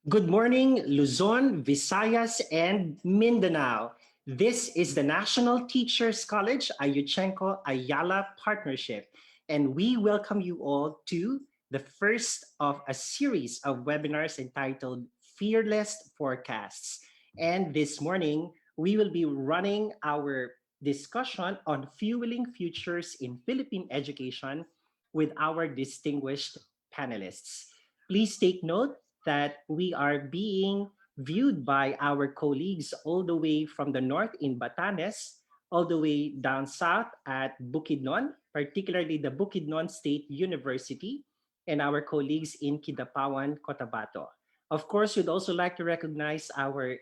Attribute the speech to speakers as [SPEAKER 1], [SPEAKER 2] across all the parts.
[SPEAKER 1] Good morning, Luzon, Visayas, and Mindanao. This is the National Teachers College Ayuchenko Ayala Partnership, and we welcome you all to the first of a series of webinars entitled Fearless Forecasts. And this morning, we will be running our discussion on fueling futures in Philippine education with our distinguished panelists. Please take note that we are being viewed by our colleagues all the way from the north in Batanes, all the way down south at Bukidnon, particularly the Bukidnon State University, and our colleagues in Kidapawan, Cotabato. Of course, we'd also like to recognize our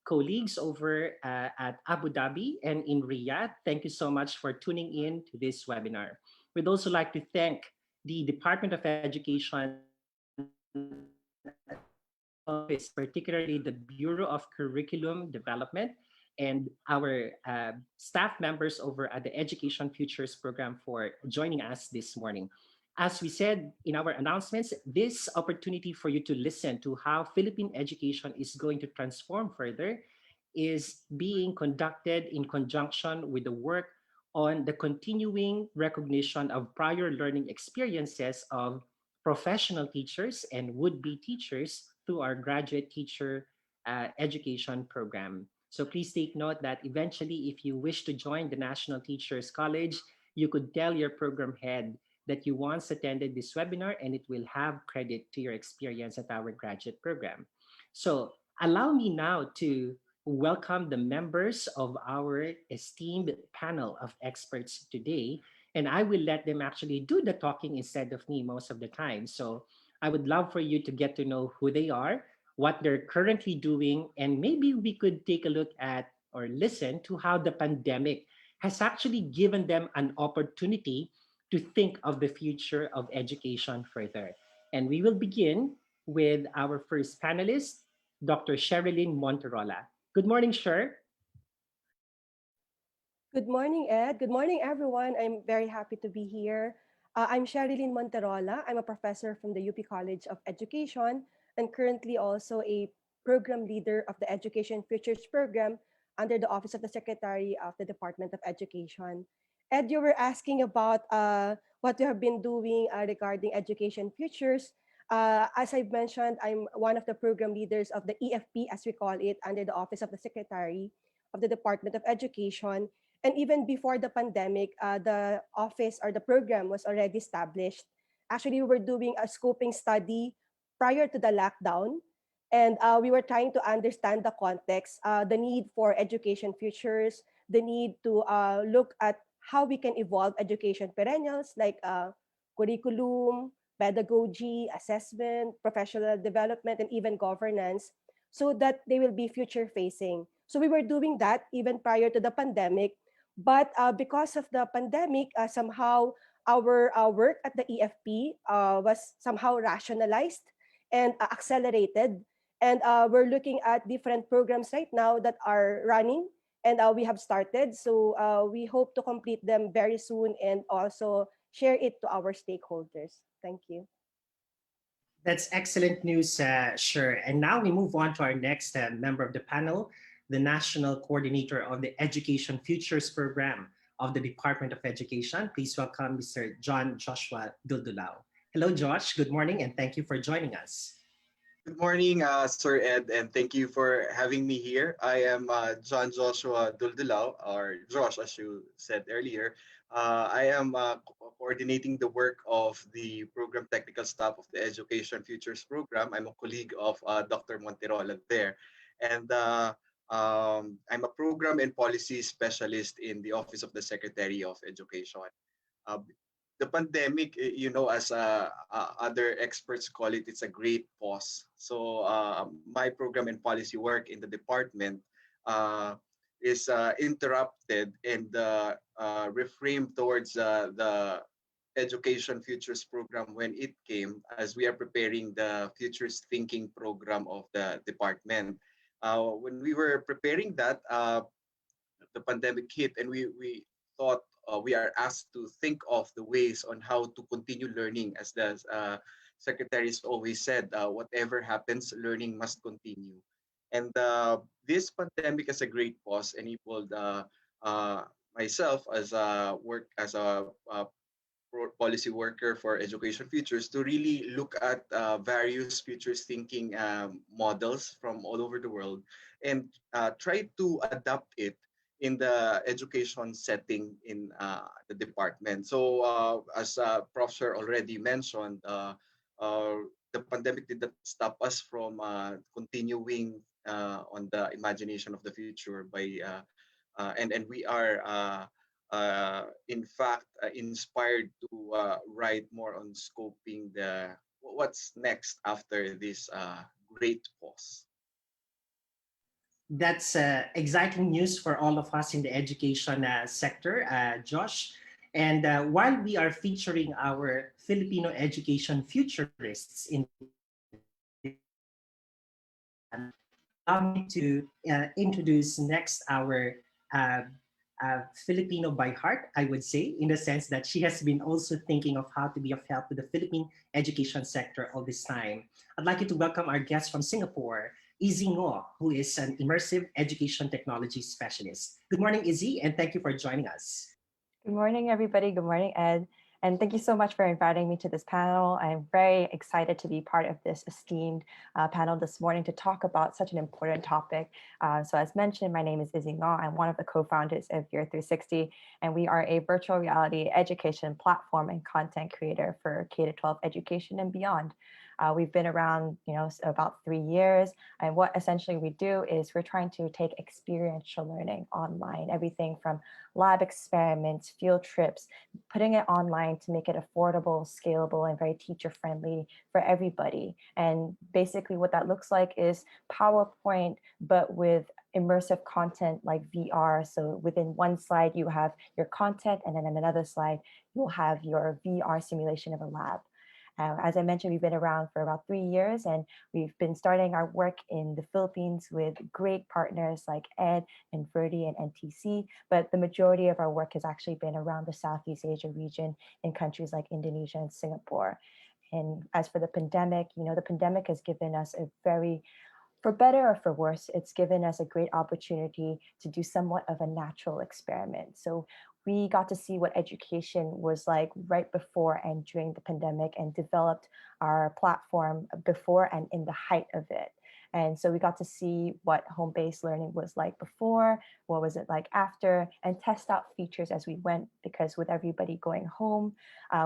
[SPEAKER 1] colleagues over at Abu Dhabi and in Riyadh. Thank you so much for tuning in to this webinar. We'd also like to thank the Department of Education office, particularly the Bureau of Curriculum Development, and our staff members over at the Education Futures program for joining us this morning. As we said in our announcements, this opportunity for you to listen to how Philippine education is going to transform further is being conducted in conjunction with the work on the continuing recognition of prior learning experiences of professional teachers and would-be teachers through our graduate teacher education program. So please take note that eventually, if you wish to join the National Teachers College, you could tell your program head that you once attended this webinar and it will have credit to your experience at our graduate program. So allow me now to welcome the members of our esteemed panel of experts today. And I will let them actually do the talking instead of me most of the time. So I would love for you to get to know who they are, what they're currently doing, and maybe we could take a look at or listen to how the pandemic has actually given them an opportunity to think of the future of education further. And we will begin with our first panelist, Dr. Sherilyn Monterola. Good morning, Sher.
[SPEAKER 2] Good morning, Ed. Good morning, everyone. I'm very happy to be here. I'm Sherilyn Monterola. I'm a professor from the UP College of Education and currently also a program leader of the Education Futures program under the Office of the Secretary of the Department of Education. Ed, you were asking about what we have been doing regarding Education Futures. As I've mentioned, I'm one of the program leaders of the EFP, as we call it, under the Office of the Secretary of the Department of Education. And even before the pandemic, the office or the program was already established. Actually, we were doing a scoping study prior to the lockdown, and we were trying to understand the context, the need for education futures, the need to look at how we can evolve education perennials like curriculum, pedagogy, assessment, professional development, and even governance, so that they will be future facing. So we were doing that even prior to the pandemic. But because of the pandemic, somehow our work at the EFP was somehow rationalized and accelerated. And we're looking at different programs right now that are running and we have started. So we hope to complete them very soon and also share it to our stakeholders. Thank you.
[SPEAKER 1] That's excellent news, Sher. And now we move on to our next member of the panel, the National Coordinator of the Education Futures Program of the Department of Education. Please welcome Mr. John Joshua Duldulao. Hello, Josh. Good morning, and thank you for joining us.
[SPEAKER 3] Good morning, Sir Ed, and thank you for having me here. I am John Joshua Duldulao, or Josh, as you said earlier. I am coordinating the work of the program technical staff of the Education Futures program. I'm a colleague of Dr. Monterola there. And I'm a program and policy specialist in the Office of the Secretary of Education. Uh, the pandemic, as other experts call it, it's a great pause. So my program and policy work in the department uh, is interrupted and reframed towards the Education Futures program when it came, as we are preparing the Futures Thinking program of the department. When we were preparing that, the pandemic hit, and we thought we are asked to think of the ways on how to continue learning as the secretaries always said, whatever happens, learning must continue. And this pandemic as a great pause enabled uh, myself as a policy worker for Education Futures to really look at various futures thinking models from all over the world and try to adapt it in the education setting in the department. So, as Professor already mentioned, the pandemic did not stop us from continuing on the imagination of the future and we are in fact inspired to write more on scoping the what's next after this great pause.
[SPEAKER 1] That's exciting news for all of us in the education sector, Josh. And while we are featuring our Filipino education futurists in this panel, allow me to introduce next our uh, Filipino by heart, I would say, in the sense that she has been also thinking of how to be of help to the Philippine education sector all this time. I'd like you to welcome our guest from Singapore, Izzy Ngo, who is an immersive education technology specialist. Good morning, Izzy, and thank you for joining us.
[SPEAKER 4] Good morning, everybody. Good morning, Ed. And thank you so much for inviting me to this panel. I'm very excited to be part of this esteemed panel this morning to talk about such an important topic. So as mentioned, my name is Izzy Ngo. I'm one of the co-founders of Year 360, and we are a virtual reality education platform and content creator for K-12 education and beyond. We've been around, about 3 years. And what essentially we do is we're trying to take experiential learning online, everything from lab experiments, field trips, putting it online to make it affordable, scalable, and very teacher friendly for everybody. And basically what that looks like is PowerPoint, but with immersive content like VR. So within one slide, you have your content, and then in another slide, you'll have your VR simulation of a lab. As I mentioned, we've been around for about 3 years, and we've been starting our work in the Philippines with great partners like ED and Verdi and NTC. But the majority of our work has actually been around the Southeast Asia region in countries like Indonesia and Singapore. And as for the pandemic, the pandemic has given us a very, for better or for worse, it's given us a great opportunity to do somewhat of a natural experiment. So we got to see what education was like right before and during the pandemic and developed our platform before and in the height of it. And so we got to see what home-based learning was like before, what was it like after, and test out features as we went, because with everybody going home,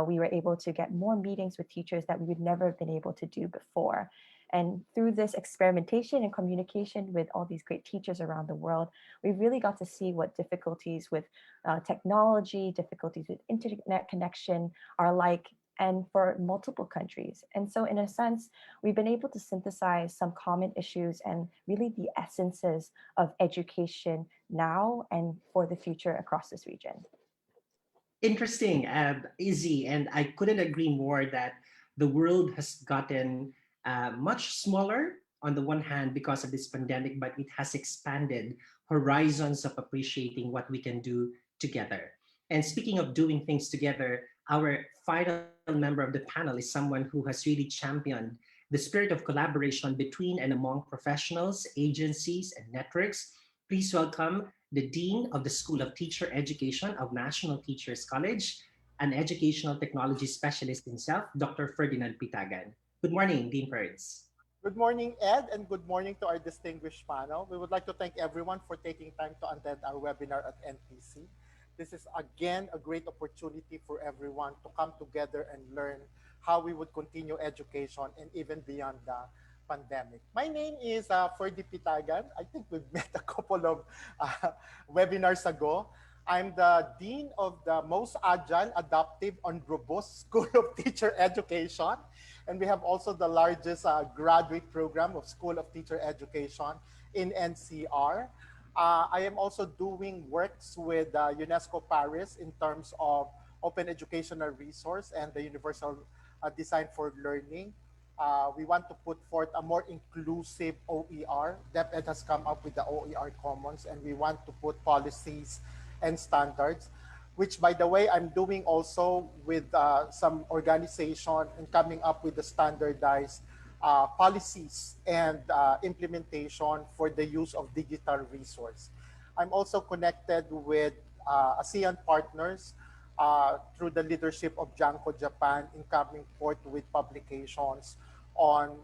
[SPEAKER 4] we were able to get more meetings with teachers that we would never have been able to do before. And through this experimentation and communication with all these great teachers around the world, we really got to see what difficulties with technology, difficulties with internet connection are like, and for multiple countries. And so in a sense, we've been able to synthesize some common issues and really the essences of education now and for the future across this region.
[SPEAKER 1] Interesting, Izzy, and I couldn't agree more that the world has gotten much smaller on the one hand because of this pandemic, but it has expanded horizons of appreciating what we can do together. And speaking of doing things together, our final member of the panel is someone who has really championed the spirit of collaboration between and among professionals, agencies, and networks. Please welcome the Dean of the School of Teacher Education of National Teachers College, an educational technology specialist himself, Dr. Ferdinand Pitagan. Good morning, Dean Ferds.
[SPEAKER 5] Good morning, Ed, and good morning to our distinguished panel. We would like to thank everyone for taking time to attend our webinar at NTC. This is again a great opportunity for everyone to come together and learn how we would continue education and even beyond the pandemic. My name is Ferdy Pitagan. I think we've met a couple of webinars ago. I'm the Dean of the most agile, adaptive, and robust School of Teacher Education. And we have also the largest graduate program of School of Teacher Education in NCR. I am also doing works with UNESCO Paris in terms of open educational resource and the universal design for learning. We want to put forth a more inclusive OER. DepEd has come up with the OER Commons, and we want to put policies and standards. which, by the way, I'm doing also with some organization and coming up with the standardized policies and implementation for the use of digital resource. I'm also connected with ASEAN partners through the leadership of Janko Japan in coming forth with publications on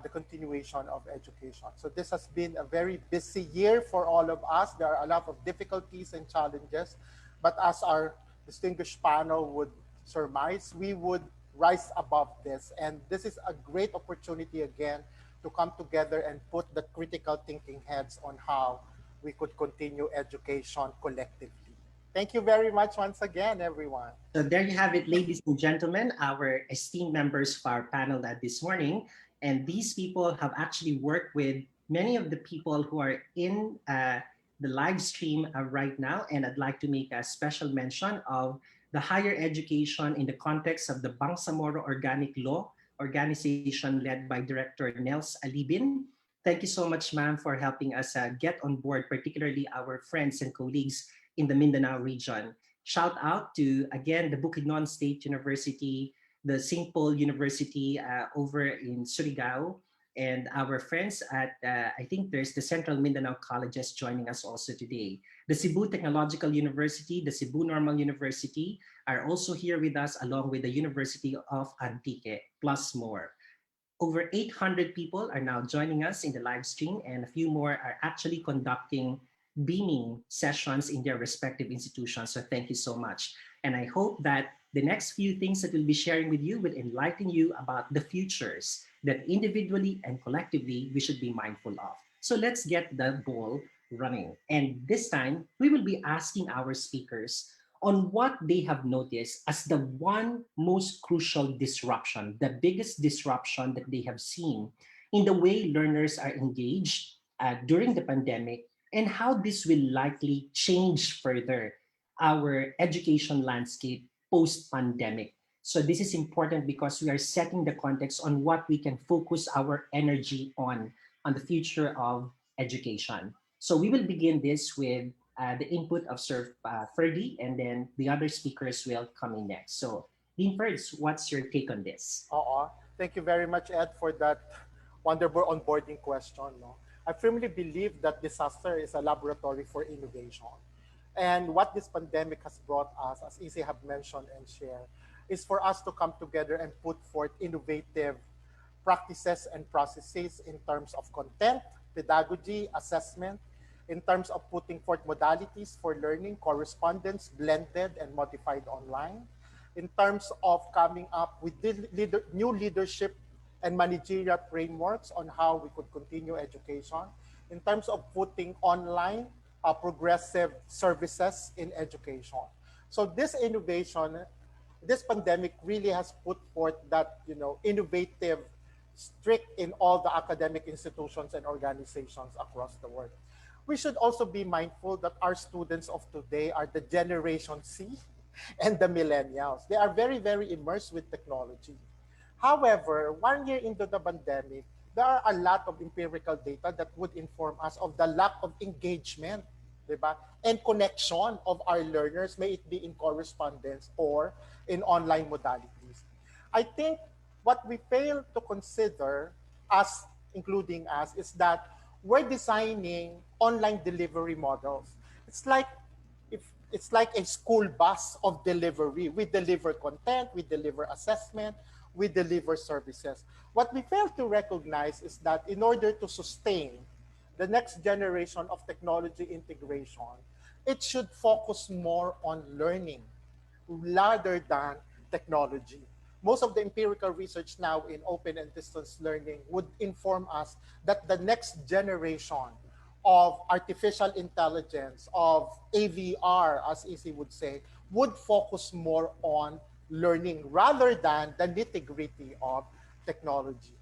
[SPEAKER 5] the continuation of education. So this has been a very busy year for all of us. There are a lot of difficulties and challenges, but as our distinguished panel would surmise, we would rise above this. And this is a great opportunity again to come together and put the critical thinking heads on how we could continue education collectively. Thank you very much once again, everyone.
[SPEAKER 1] So there you have it, ladies and gentlemen, our esteemed members of our panel this morning. And these people have actually worked with many of the people who are in the live stream right now. And I'd like to make a special mention of the higher education in the context of the Bangsamoro Organic Law organization led by Director Nels Alibin. Thank you so much, ma'am, for helping us get on board, particularly our friends and colleagues in the Mindanao region. Shout out to, again, the Bukidnon State University, the St. Paul University over in Surigao, and our friends at, I think there's the Central Mindanao Colleges joining us also today. The Cebu Technological University, the Cebu Normal University are also here with us, along with the University of Antique, plus more. Over 800 people are now joining us in the live stream, and a few more are actually conducting beaming sessions in their respective institutions. So thank you so much. And I hope that the next few things that we'll be sharing with you will enlighten you about the futures that individually and collectively we should be mindful of. So let's get the ball running. And this time, we will be asking our speakers on what they have noticed as the one most crucial disruption, the biggest disruption that they have seen in the way learners are engaged during the pandemic, and how this will likely change further our education landscape post-pandemic. So this is important because we are setting the context on what we can focus our energy on the future of education. So we will begin this with the input of Sir Ferdy, and then the other speakers will come in next. So Dean Ferds, what's your take on this?
[SPEAKER 5] Thank you very much, Ed, for that wonderful onboarding question. No? I firmly believe that disaster is a laboratory for innovation. And what this pandemic has brought us, as Izzy have mentioned and shared, is for us to come together and put forth innovative practices and processes in terms of content, pedagogy, assessment, in terms of putting forth modalities for learning, correspondence, blended and modified online, in terms of coming up with new leadership and managerial frameworks on how we could continue education, in terms of putting online progressive services in education. So this innovation, this pandemic really has put forth that, innovative streak in all the academic institutions and organizations across the world. We should also be mindful that our students of today are the Generation C and the millennials. They are very, very immersed with technology. However, 1 year into the pandemic, there are a lot of empirical data that would inform us of the lack of engagement, diba? And connection of our learners, may it be in correspondence or in online modalities. I think what we fail to consider, us, including us, is that we're designing online delivery models. It's like it's like a school bus of delivery. We deliver content, we deliver assessment, we deliver services. What we fail to recognize is that in order to sustain the next generation of technology integration, it should focus more on learning rather than technology. Most of the empirical research now in open and distance learning would inform us that the next generation of artificial intelligence, of AVR, as Izzy would say, would focus more on learning rather than the nitty-gritty of technology.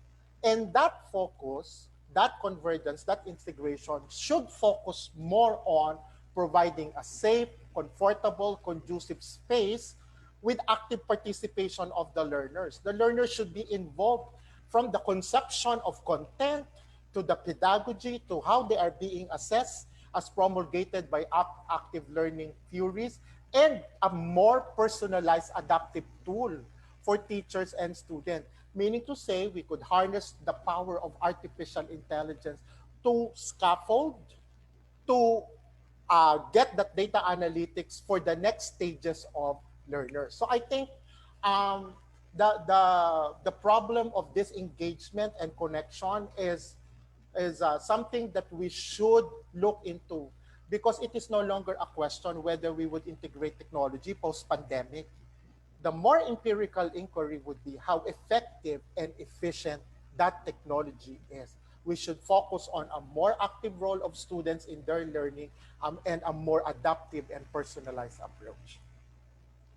[SPEAKER 5] And that focus, that convergence, that integration should focus more on providing a safe, comfortable, conducive space with active participation of the learners. The learners should be involved from the conception of content to the pedagogy to how they are being assessed as promulgated by active learning theories. and a more personalized adaptive tool for teachers and students. Meaning to say, we could harness the power of artificial intelligence to scaffold, to get that data analytics for the next stages of learners. So I think um, the problem of disengagement and connection is something that we should look into, because it is no longer a question whether we would integrate technology post pandemic. The more empirical inquiry would be how effective and efficient that technology is. We should focus on a more active role of students in their learning, and a more adaptive and personalized approach.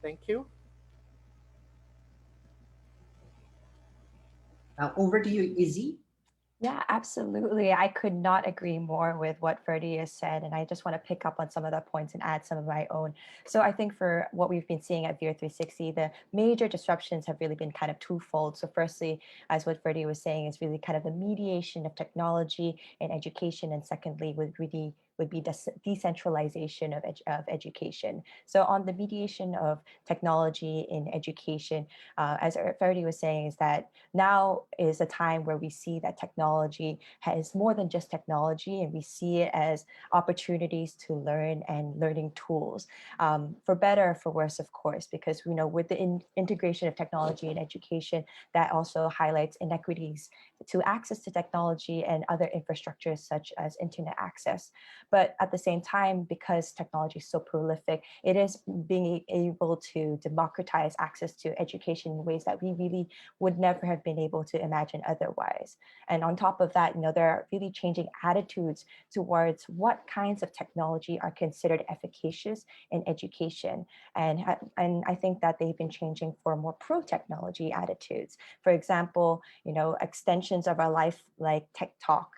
[SPEAKER 5] Thank you.
[SPEAKER 1] Over to you, Izzy.
[SPEAKER 4] Yeah, absolutely. I could not agree more with what Ferdy has said. And I just want to pick up on some of the points and add some of my own. So I think for what we've been seeing at Veer 360, the major disruptions have really been kind of twofold. So firstly, as what Ferdy was saying, is really kind of the mediation of technology and education. And secondly, would be decentralization of education. So on the mediation of technology in education, as Ferdy was saying, is that now is a time where we see that technology is more than just technology, and we see it as opportunities to learn and learning tools, for better or for worse, of course, because we know with the integration of technology in education, that also highlights inequities to access to technology and other infrastructures such as internet access. But at the same time, because technology is so prolific, it is being able to democratize access to education in ways that we really would never have been able to imagine otherwise. And on top of that, there are really changing attitudes towards what kinds of technology are considered efficacious in education. And I think that they've been changing for more pro-technology attitudes. For example, extensions of our life like TikTok,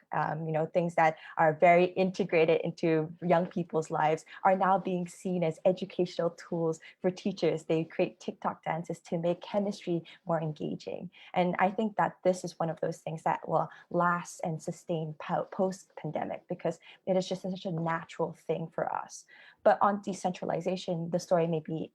[SPEAKER 4] things that are very integrated into young people's lives are now being seen as educational tools for teachers. They create TikTok dances to make chemistry more engaging. And I think that this is one of those things that will last and sustain post-pandemic, because it is just such a natural thing for us. But on decentralization, the story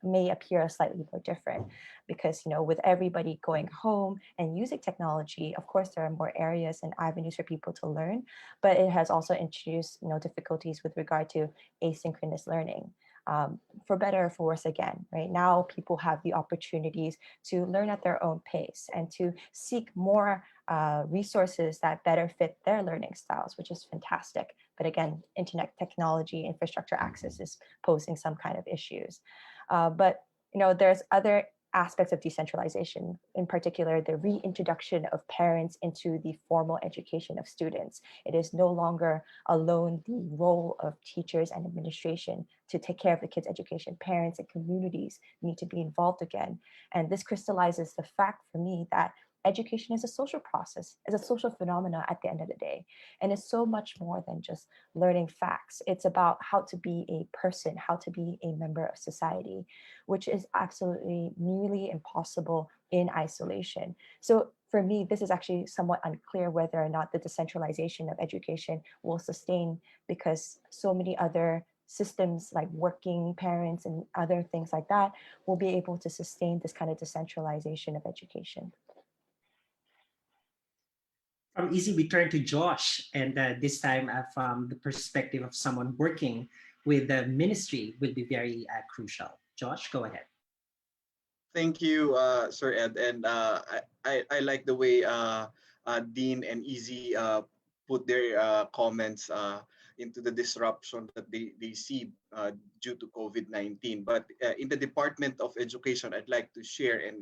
[SPEAKER 4] may appear slightly more different, because with everybody going home and using technology, of course there are more areas and avenues for people to learn, but it has also introduced difficulties with regard to asynchronous learning. For better or for worse, again, right now people have the opportunities to learn at their own pace and to seek more resources that better fit their learning styles, which is fantastic. But again, internet technology, infrastructure access is posing some kind of issues. But there's other aspects of decentralization, in particular, the reintroduction of parents into the formal education of students. It is no longer alone the role of teachers and administration to take care of the kids' education. Parents and communities need to be involved again. And this crystallizes the fact for me that education is a social process, is a social phenomena at the end of the day. And it's so much more than just learning facts. It's about how to be a person, how to be a member of society, which is absolutely nearly impossible in isolation. So for me, this is actually somewhat unclear whether or not the decentralization of education will sustain, because so many other systems like working parents and other things like that will be able to sustain this kind of decentralization of education.
[SPEAKER 1] From Easy, we turn to Josh, and this time from the perspective of someone working with the ministry will be very crucial. Josh, go ahead.
[SPEAKER 3] Thank you, Sir Ed, and I like the way Dean and Easy put their comments into the disruption that they see due to COVID-19. But in the Department of Education, I'd like to share and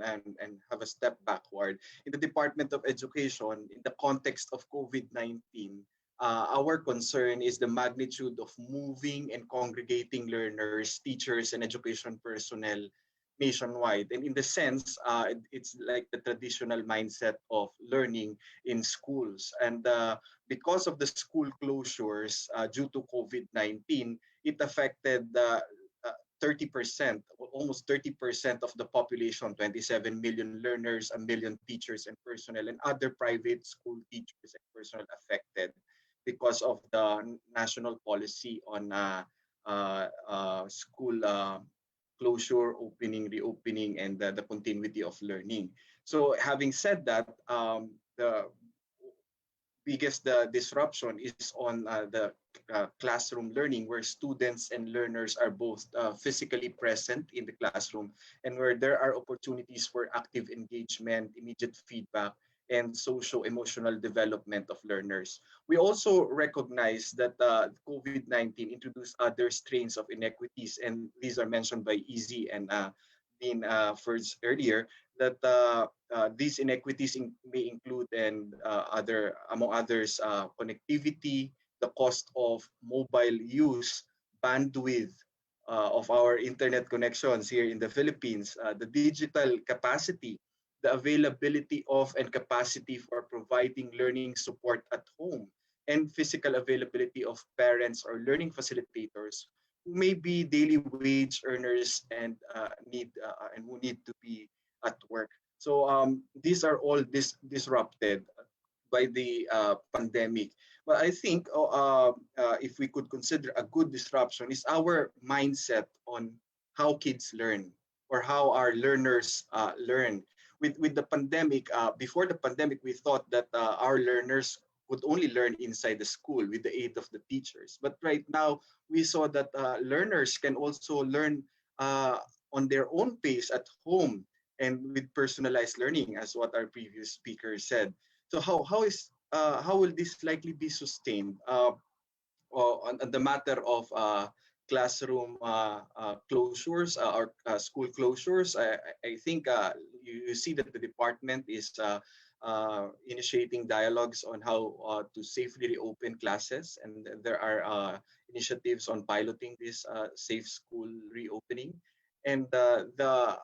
[SPEAKER 3] have a step backward. In the Department of Education, in the context of COVID-19, our concern is the magnitude of moving and congregating learners, teachers, and education personnel nationwide. And in the sense, it's like the traditional mindset of learning in schools. And because of the school closures due to COVID-19, it affected 30%, almost 30% of the population, 27 million learners, a million teachers and personnel, and other private school teachers and personnel affected because of the national policy on school closure, opening, reopening, and the continuity of learning. So having said that, the biggest disruption is on the classroom learning, where students and learners are both physically present in the classroom, and where there are opportunities for active engagement, immediate feedback, and socio-emotional development of learners. We also recognize that COVID-19 introduced other strains of inequities, and these are mentioned by Easy and Dean first earlier, that these inequities may include and other among others connectivity, the cost of mobile use, bandwidth of our internet connections here in the Philippines, the digital capacity, the availability of and capacity for providing learning support at home, and physical availability of parents or learning facilitators who may be daily wage earners and who need to be at work. So these are all disrupted by the pandemic. But I think if we could consider a good disruption is our mindset on how kids learn or how our learners learn. With the pandemic, before the pandemic, we thought that our learners would only learn inside the school with the aid of the teachers. But right now, we saw that learners can also learn on their own pace at home and with personalized learning, as what our previous speaker said. So how will this likely be sustained? On the matter of classroom closures or school closures, I think you see that the department is initiating dialogues on how to safely reopen classes, and there are initiatives on piloting this safe school reopening. And the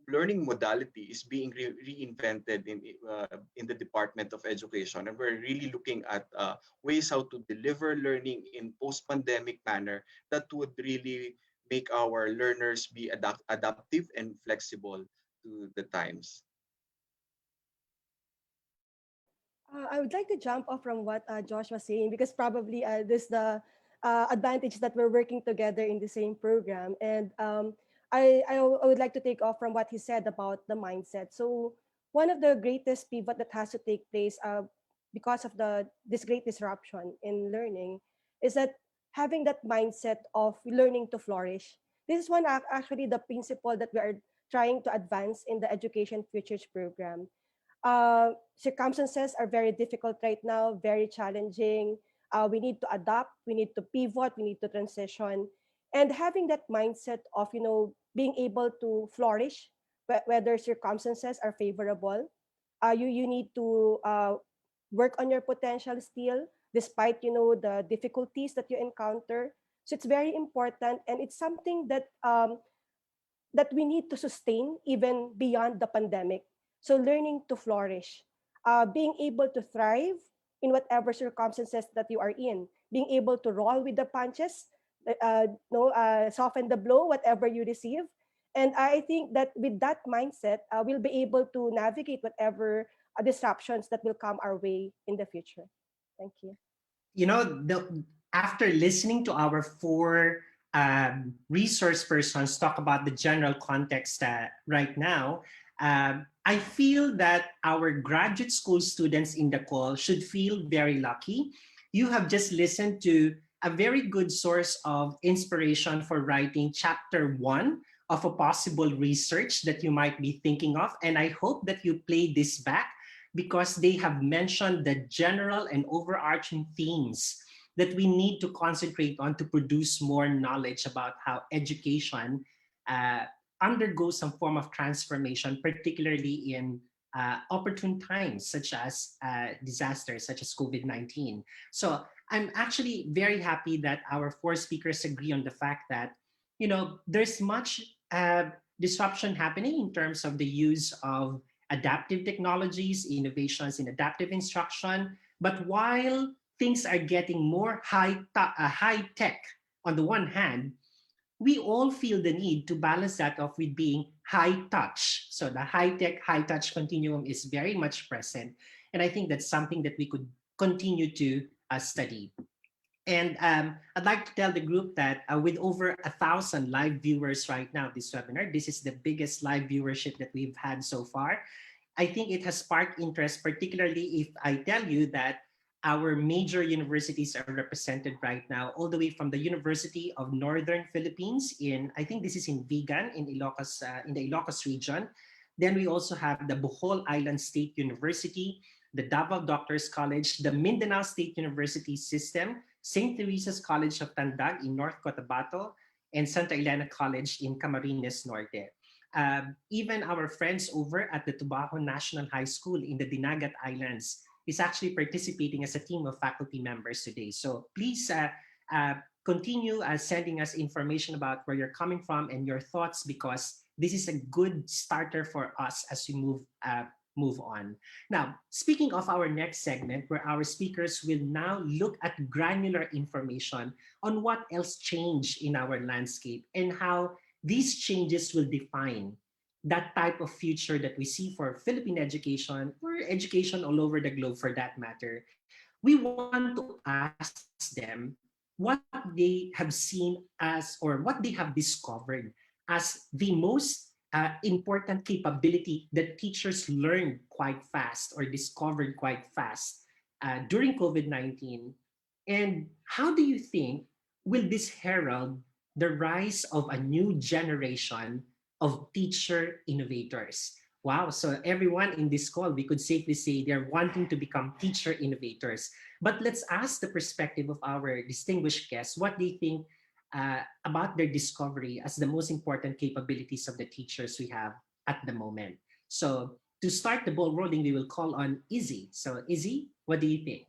[SPEAKER 3] learning modality is being reinvented in the Department of Education, and we're really looking at ways how to deliver learning in post-pandemic manner that would really make our learners be adaptive and flexible to the times.
[SPEAKER 2] I would like to jump off from what Josh was saying, because probably this the advantage that we're working together in the same program. And I would like to take off from what he said about the mindset. So one of the greatest pivot that has to take place because of this great disruption in learning is that having that mindset of learning to flourish. This is actually the principle that we are trying to advance in the Education Futures program. Circumstances are very difficult right now, very challenging. We need to adapt, we need to pivot, we need to transition. And having that mindset of, being able to flourish, whether circumstances are favorable, you need to work on your potential still, despite, the difficulties that you encounter. So it's very important, and it's something that we need to sustain even beyond the pandemic. So learning to flourish, being able to thrive in whatever circumstances that you are in, being able to roll with the punches, soften the blow, whatever you receive. And I think that with that mindset, we'll be able to navigate whatever disruptions that will come our way in the future. Thank you.
[SPEAKER 1] After listening to our four resource persons talk about the general context right now, I feel that our graduate school students in the call should feel very lucky. You have just listened to a very good source of inspiration for writing chapter 1 of a possible research that you might be thinking of. And I hope that you play this back, because they have mentioned the general and overarching themes that we need to concentrate on to produce more knowledge about how education undergoes some form of transformation, particularly in opportune times such as disasters such as COVID-19. So I'm actually very happy that our four speakers agree on the fact that, there's much disruption happening in terms of the use of adaptive technologies, innovations in adaptive instruction. But while things are getting more high tech on the one hand, we all feel the need to balance that off with being high touch. So the high tech, high touch continuum is very much present. And I think that's something that we could continue to study. And I'd like to tell the group that with over 1,000 live viewers right now, this webinar, this is the biggest live viewership that we've had so far. I think it has sparked interest, particularly if I tell you that our major universities are represented right now, all the way from the University of Northern Philippines in, I think this is in Vigan, in the Ilocos region. Then we also have the Bohol Island State University, the Davao Doctors College, the Mindanao State University System, St. Teresa's College of Tandag in North Cotabato, and Santa Elena College in Camarines Norte. Even our friends over at the Tubaho National High School in the Dinagat Islands is actually participating as a team of faculty members today. So please uh, continue sending us information about where you're coming from and your thoughts, because this is a good starter for us as we move on. Now, speaking of our next segment, where our speakers will now look at granular information on what else changed in our landscape and how these changes will define that type of future that we see for Philippine education or education all over the globe for that matter. We want to ask them what they have seen as, or what they have discovered as the most important capability that teachers learned quite fast or discovered quite fast during COVID-19. And how do you think will this herald the rise of a new generation of teacher innovators? Wow, so everyone in this call, we could safely say they're wanting to become teacher innovators. But let's ask the perspective of our distinguished guests what they think about their discovery as the most important capabilities of the teachers we have at the moment. So to start the ball rolling, we will call on Izzy. So Izzy, what do you think?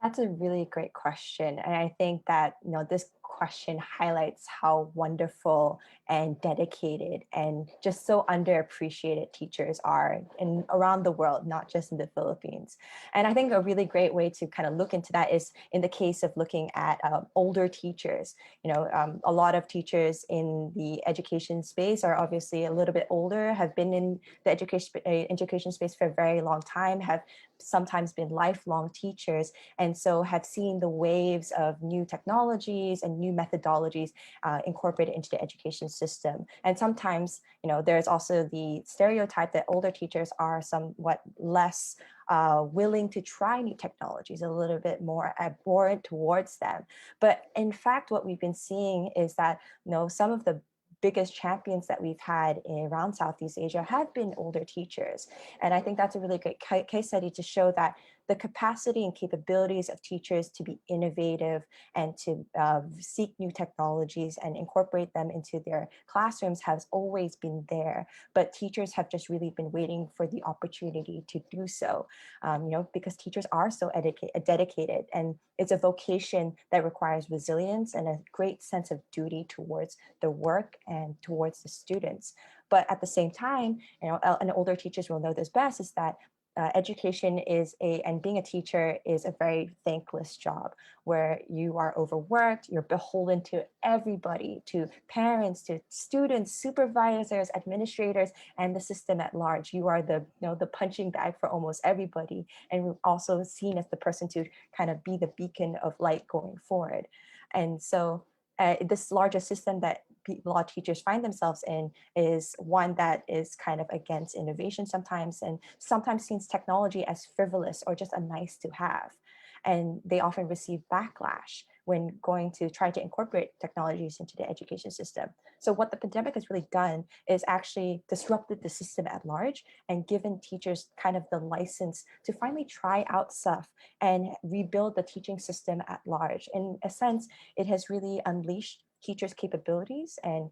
[SPEAKER 4] That's a really great question. And I think that, this question highlights how wonderful and dedicated and just so underappreciated teachers are in around the world, not just in the Philippines. And I think a really great way to kind of look into that is in the case of looking at older teachers. A lot of teachers in the education space are obviously a little bit older, have been in the education space for a very long time, have sometimes been lifelong teachers, and so have seen the waves of new technologies and new methodologies incorporated into the education system. And sometimes, there's also the stereotype that older teachers are somewhat less willing to try new technologies, a little bit more abhorrent towards them. But in fact, what we've been seeing is that, some of the biggest champions that we've had around Southeast Asia have been older teachers. And I think that's a really great case study to show that the capacity and capabilities of teachers to be innovative and to seek new technologies and incorporate them into their classrooms has always been there. But teachers have just really been waiting for the opportunity to do so, because teachers are so dedicated, and it's a vocation that requires resilience and a great sense of duty towards the work and towards the students. But at the same time, and older teachers will know this best, is that education and being a teacher is a very thankless job where you are overworked, you're beholden to everybody, to parents, to students, supervisors, administrators, and the system at large. You are the punching bag for almost everybody, and also seen as the person to kind of be the beacon of light going forward. And so this larger system that a lot of teachers find themselves in is one that is kind of against innovation sometimes, and sometimes sees technology as frivolous or just a nice to have. And they often receive backlash when going to try to incorporate technologies into the education system. So what the pandemic has really done is actually disrupted the system at large and given teachers kind of the license to finally try out stuff and rebuild the teaching system at large. In a sense, it has really unleashed teachers' capabilities and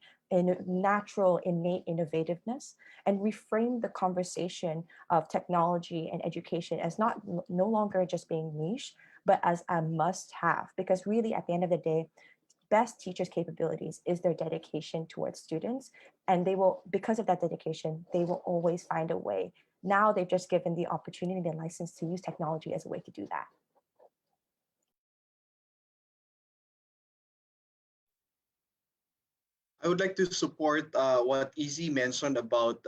[SPEAKER 4] natural innate innovativeness, and reframe the conversation of technology and education as no longer just being niche, but as a must have. Because really, at the end of the day, best teachers' capabilities is their dedication towards students. And they will, because of that dedication, they will always find a way. Now they've just given the opportunity and license to use technology as a way to do that.
[SPEAKER 3] I would like to support what Izzy mentioned about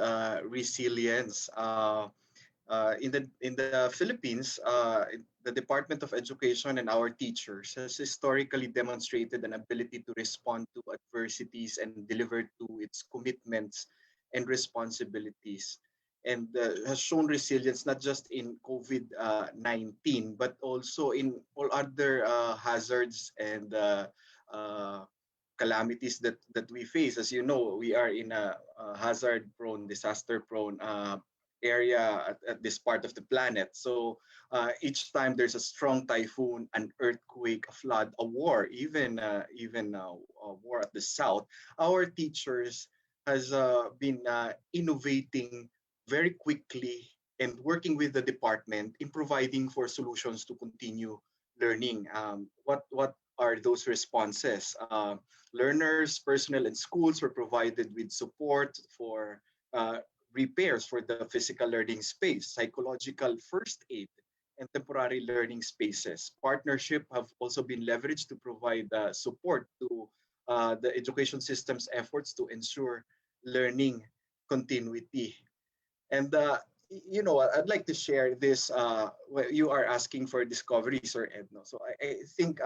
[SPEAKER 3] resilience. In the Philippines, the the Department of Education and our teachers has historically demonstrated an ability to respond to adversities and deliver to its commitments and responsibilities, and has shown resilience not just in COVID 19, but also in all other hazards and calamities that we face. As you know, we are in a hazard prone, disaster prone area at this part of the planet. So each time there's a strong typhoon, an earthquake, a flood, a war, even a war at the south, our teachers has been innovating very quickly and working with the department in providing for solutions to continue learning. What are those responses? Learners, personnel, and schools were provided with support for uh, repairs for the physical learning space, psychological first aid, and temporary learning spaces. Partnership have also been leveraged to provide support to the education system's efforts to ensure learning continuity. And I'd like to share this. You are asking for discoveries, or Edno. So I think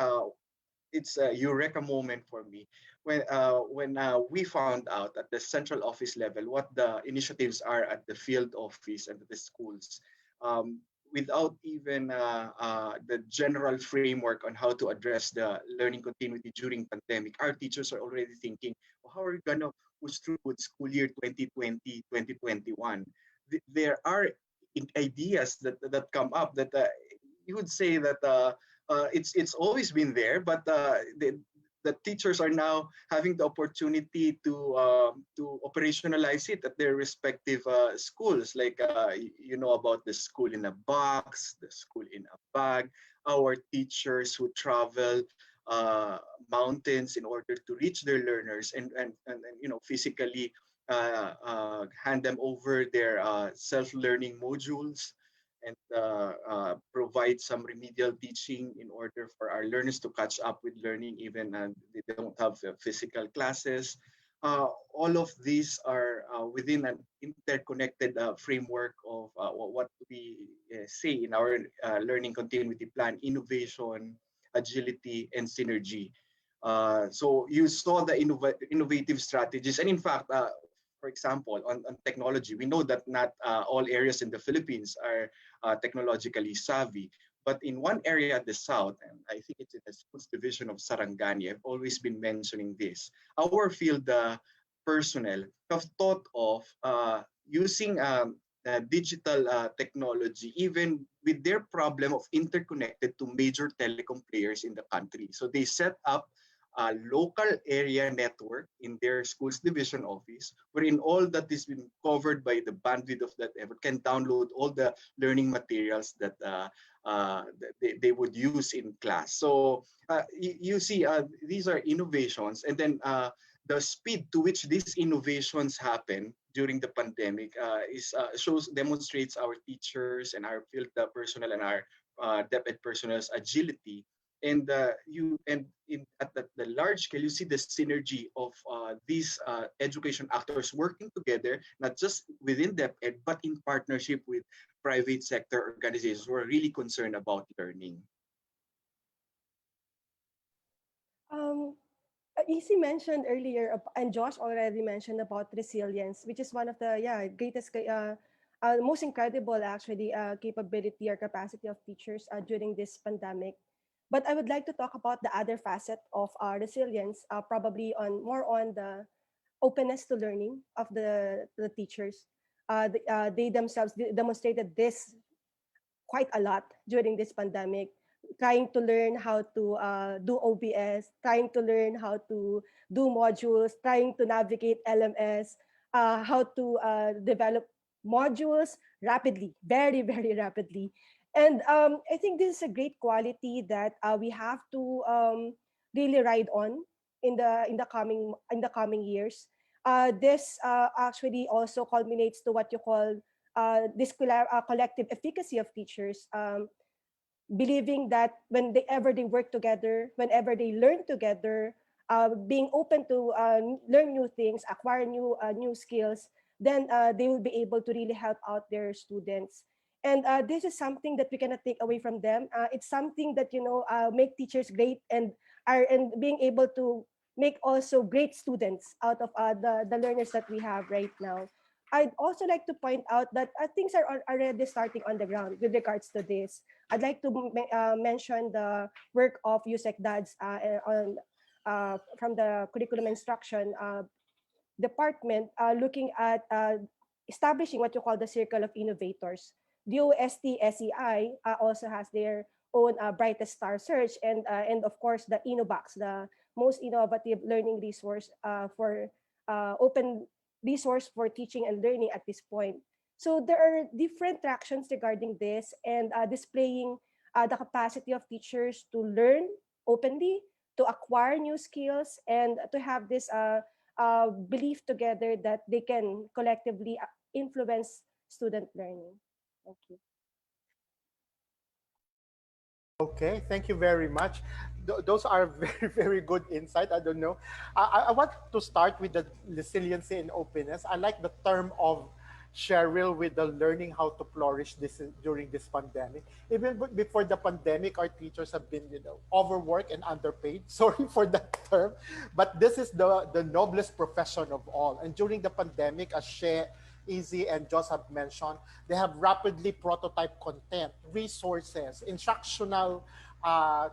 [SPEAKER 3] it's a eureka moment for me when we found out at the central office level what the initiatives are at the field office and at the schools, um, without even the general framework on how to address the learning continuity during pandemic. Our teachers are already thinking, well, how are we gonna push through with school year 2020 2021? There are ideas that come up that you would say that it's always been there, but the teachers are now having the opportunity to operationalize it at their respective schools. Like you know about the school in a box, the school in a bag. Our teachers who travel mountains in order to reach their learners and physically hand them over their self-learning modules and provide some remedial teaching in order for our learners to catch up with learning even they don't have physical classes. All of these are within an interconnected framework of what we say in our learning continuity plan: innovation, agility, and synergy. So you saw the innovative strategies. And in fact, for example, on technology, we know that not all areas in the Philippines are technologically savvy. But in one area at the south, and I think it's in the schools division of Sarangani, I've always been mentioning this. Our field personnel have thought of using digital technology, even with their problem of interconnected to major telecom players in the country. So they set up a local area network in their schools division office, wherein all that is been covered by the bandwidth of that effort can download all the learning materials that they would use in class. So you see, these are innovations, and then the speed to which these innovations happen during the pandemic is shows demonstrates our teachers and our field personnel and our DepEd personnel's agility. And at the large scale, you see the synergy of these education actors working together, not just within DepEd, but in partnership with private sector organizations who are really concerned about learning.
[SPEAKER 2] Um, Easy mentioned earlier, and Josh already mentioned about resilience, which is one of the greatest, most incredible actually capability or capacity of teachers during this pandemic. But I would like to talk about the other facet of resilience, probably on more on the openness to learning of the teachers. They themselves demonstrated this quite a lot during this pandemic, trying to learn how to do OBS, trying to learn how to do modules, trying to navigate LMS, how to develop modules rapidly, very, very rapidly. And I think this is a great quality that we have to really ride on in the coming years. This actually also culminates to what you call this collective efficacy of teachers, believing that whenever they work together, whenever they learn together, being open to learn new things, acquire new skills, then they will be able to really help out their students. And this is something that we cannot take away from them. It's something that make teachers great, and being able to make also great students out of the learners that we have right now. I'd also like to point out that things are already starting on the ground with regards to this. I'd like to mention the work of USEC DADS from the curriculum instruction department, looking at establishing what you call the circle of innovators. The OST-SEI also has their own brightest star search, and of course the InnoBox, the most innovative learning resource for open resource for teaching and learning at this point. So there are different tractions regarding this, and displaying the capacity of teachers to learn openly, to acquire new skills, and to have this belief together that they can collectively influence student learning. Thank you.
[SPEAKER 5] Okay, thank you very much. Those are very, very good insight. I don't know. I want to start with the resiliency and openness. I like the term of Cheryl with the learning how to flourish during this pandemic. Even before the pandemic, our teachers have been, overworked and underpaid. Sorry for that term, but this is the noblest profession of all. And during the pandemic, as Easy and Joss have mentioned, they have rapidly prototype content, resources, instructional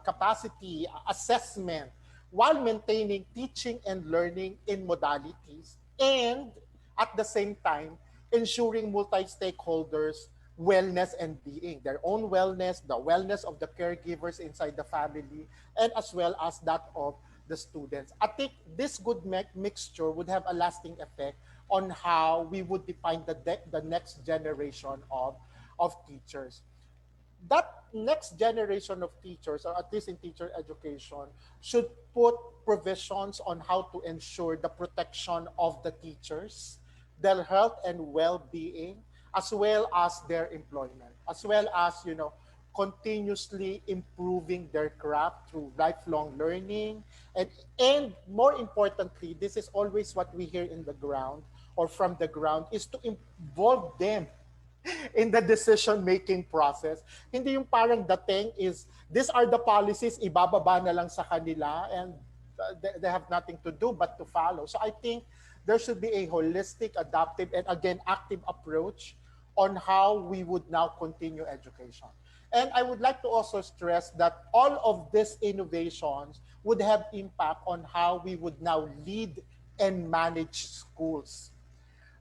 [SPEAKER 5] capacity, assessment, while maintaining teaching and learning in modalities, and at the same time, ensuring multi-stakeholders wellness and being, their own wellness, the wellness of the caregivers inside the family, and as well as that of the students. I think this good mixture would have a lasting effect on how we would define the next generation of teachers. That next generation of teachers, or at least in teacher education, should put provisions on how to ensure the protection of the teachers, their health and well-being, as well as their employment, as well as, continuously improving their craft through lifelong learning. And more importantly, this is always what we hear in the ground or from the ground, is to involve them in the decision-making process. Hindi yung parang dating is, these are the policies, ibababa na lang sa kanila, and they have nothing to do but to follow. So I think there should be a holistic, adaptive, and again, active approach on how we would now continue education. And I would like to also stress that all of these innovations would have impact on how we would now lead and manage schools.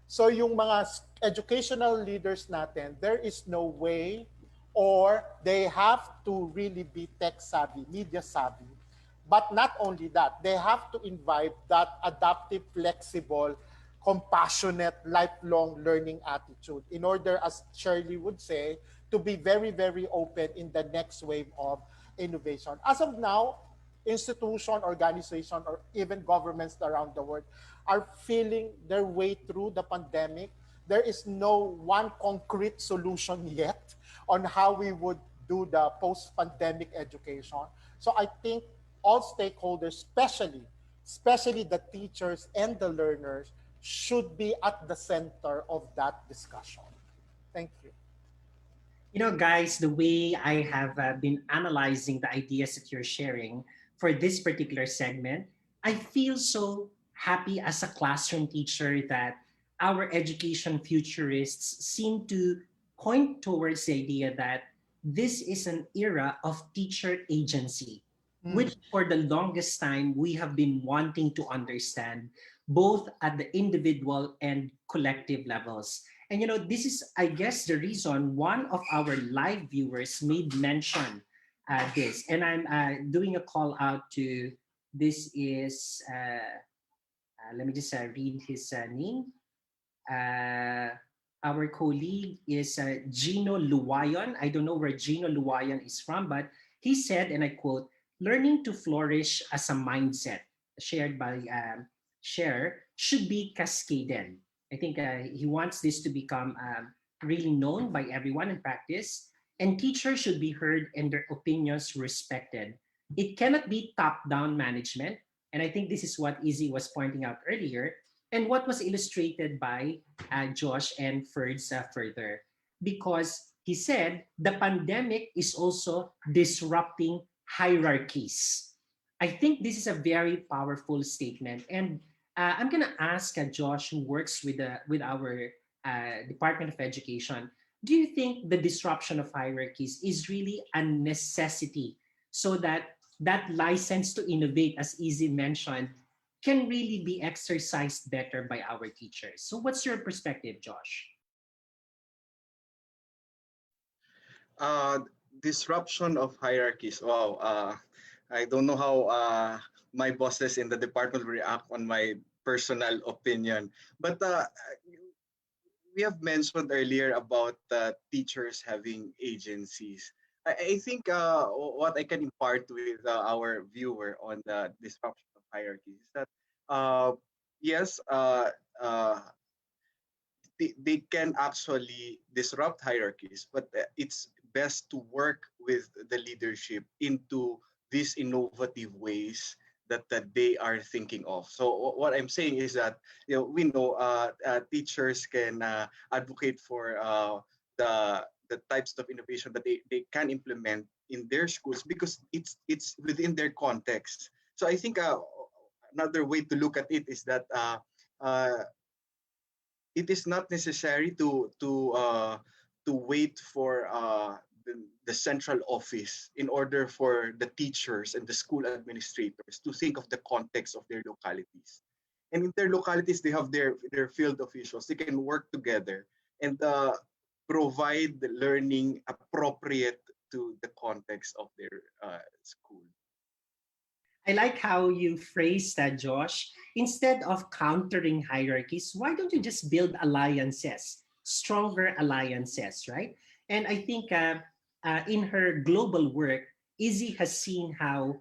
[SPEAKER 5] So yung mga educational leaders natin, there is no way, or they have to really be tech savvy, media savvy. But not only that, they have to imbibe that adaptive, flexible, compassionate, lifelong learning attitude in order, as Shirley would say, to be very, very open in the next wave of innovation. As of now, institution, organization, or even governments around the world are feeling their way through the pandemic. There is no one concrete solution yet on how we would do the post-pandemic education. So I think all stakeholders, especially the teachers and the learners, should be at the center of that discussion. Thank you.
[SPEAKER 1] Guys, the way I have been analyzing the ideas that you're sharing for this particular segment, I feel so happy as a classroom teacher that our education futurists seem to point towards the idea that this is an era of teacher agency,
[SPEAKER 5] Mm.
[SPEAKER 1] which for the longest time we have been wanting to understand both at the individual and collective levels. And this is, I guess, the reason one of our live viewers made mention this. And I'm doing a call out to this is, let me just read his name. Uh, our colleague is Gino Luwayon. I don't know where Gino Luwayon is from, but he said, and I quote, learning to flourish as a mindset shared by Share should be cascaded. I think he wants this to become really known by everyone in practice, and teachers should be heard and their opinions respected. It cannot be top-down management, and I think this is what Izzy was pointing out earlier, and what was illustrated by Josh and Ferds further, because he said the pandemic is also disrupting hierarchies. I think this is a very powerful statement. And I'm going to ask Josh, who works with our Department of Education, do you think the disruption of hierarchies is really a necessity so that that license to innovate, as Izzy mentioned, can really be exercised better by our teachers? So what's your perspective, Josh?
[SPEAKER 3] Uh, Disruption of hierarchies. Wow. I don't know how my bosses in the department will react on my personal opinion. But we have mentioned earlier about teachers having agencies. I think what I can impart with our viewer on the disruption of hierarchies is that uh, yes, they can actually disrupt hierarchies, but it's best to work with the leadership into these innovative ways that they are thinking of. So what I'm saying is that we know teachers can advocate for the types of innovation that they can implement in their schools because it's within their context. So I think another way to look at it is that uh, it is not necessary to wait for the central office in order for the teachers and the school administrators to think of the context of their localities. And in their localities, they have their field officials. They can work together and provide the learning appropriate to the context of their school.
[SPEAKER 1] I like how you phrased that, Josh. Instead of countering hierarchies, why don't you just build alliances, stronger alliances, right? And I think in her global work, Izzy has seen how,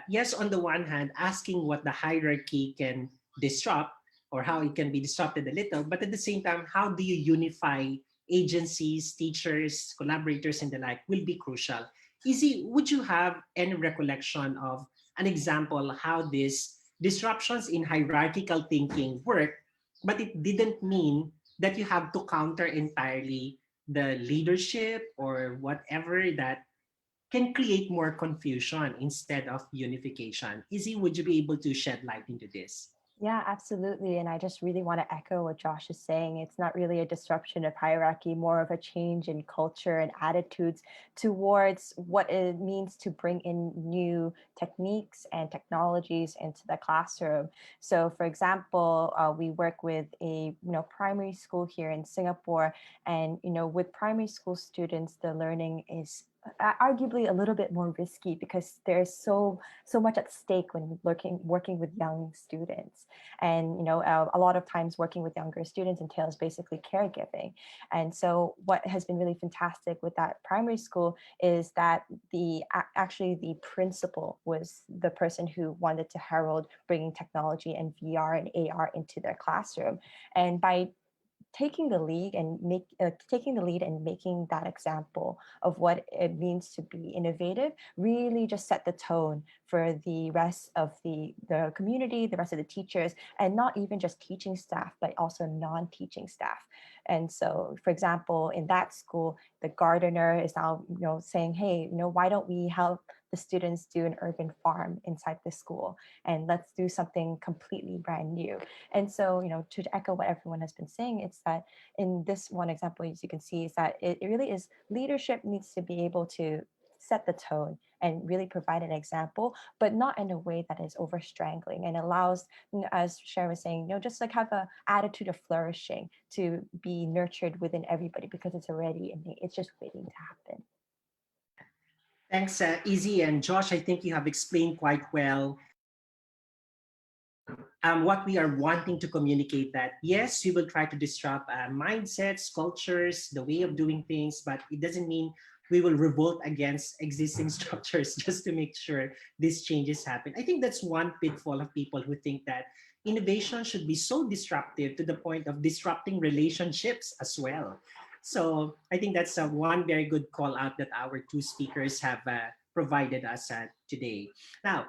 [SPEAKER 1] yes, on the one hand, asking what the hierarchy can disrupt or how it can be disrupted a little, but at the same time, how do you unify agencies, teachers, collaborators, and the like will be crucial. Izzy, would you have any recollection of an example how these disruptions in hierarchical thinking work, but it didn't mean that you have to counter entirely the leadership or whatever that can create more confusion instead of unification. Izzy, would you be able to shed light into this?
[SPEAKER 4] Yeah, absolutely. And I just really want to echo what Josh is saying. It's not really a disruption of hierarchy, more of a change in culture and attitudes towards what it means to bring in new techniques and technologies into the classroom. So, for example, we work with a primary school here in Singapore, and with primary school students, the learning is arguably a little bit more risky because there's so much at stake when working with young students. And a lot of times working with younger students entails basically caregiving. And so what has been really fantastic with that primary school is that actually the principal was the person who wanted to herald bringing technology and VR and AR into their classroom. And by taking the lead and making that example of what it means to be innovative really just set the tone for the rest of the community, the rest of the teachers, and not even just teaching staff but also non-teaching staff. And so, for example, in that school, the gardener is now saying, hey, why don't we help the students do an urban farm inside the school, and let's do something completely brand new. And so, to echo what everyone has been saying, it's that in this one example, as you can see, is that it really is leadership needs to be able to set the tone and really provide an example, but not in a way that is over strangling and allows, as Sharon was saying, just like have a attitude of flourishing to be nurtured within everybody because it's already innate. It's just waiting to happen.
[SPEAKER 1] Thanks, Izzy and Josh. I think you have explained quite well what we are wanting to communicate, that yes, we will try to disrupt mindsets, cultures, the way of doing things, but it doesn't mean we will revolt against existing structures just to make sure these changes happen. I think that's one pitfall of people who think that innovation should be so disruptive to the point of disrupting relationships as well. So I think that's one very good call out that our two speakers have provided us today. Now,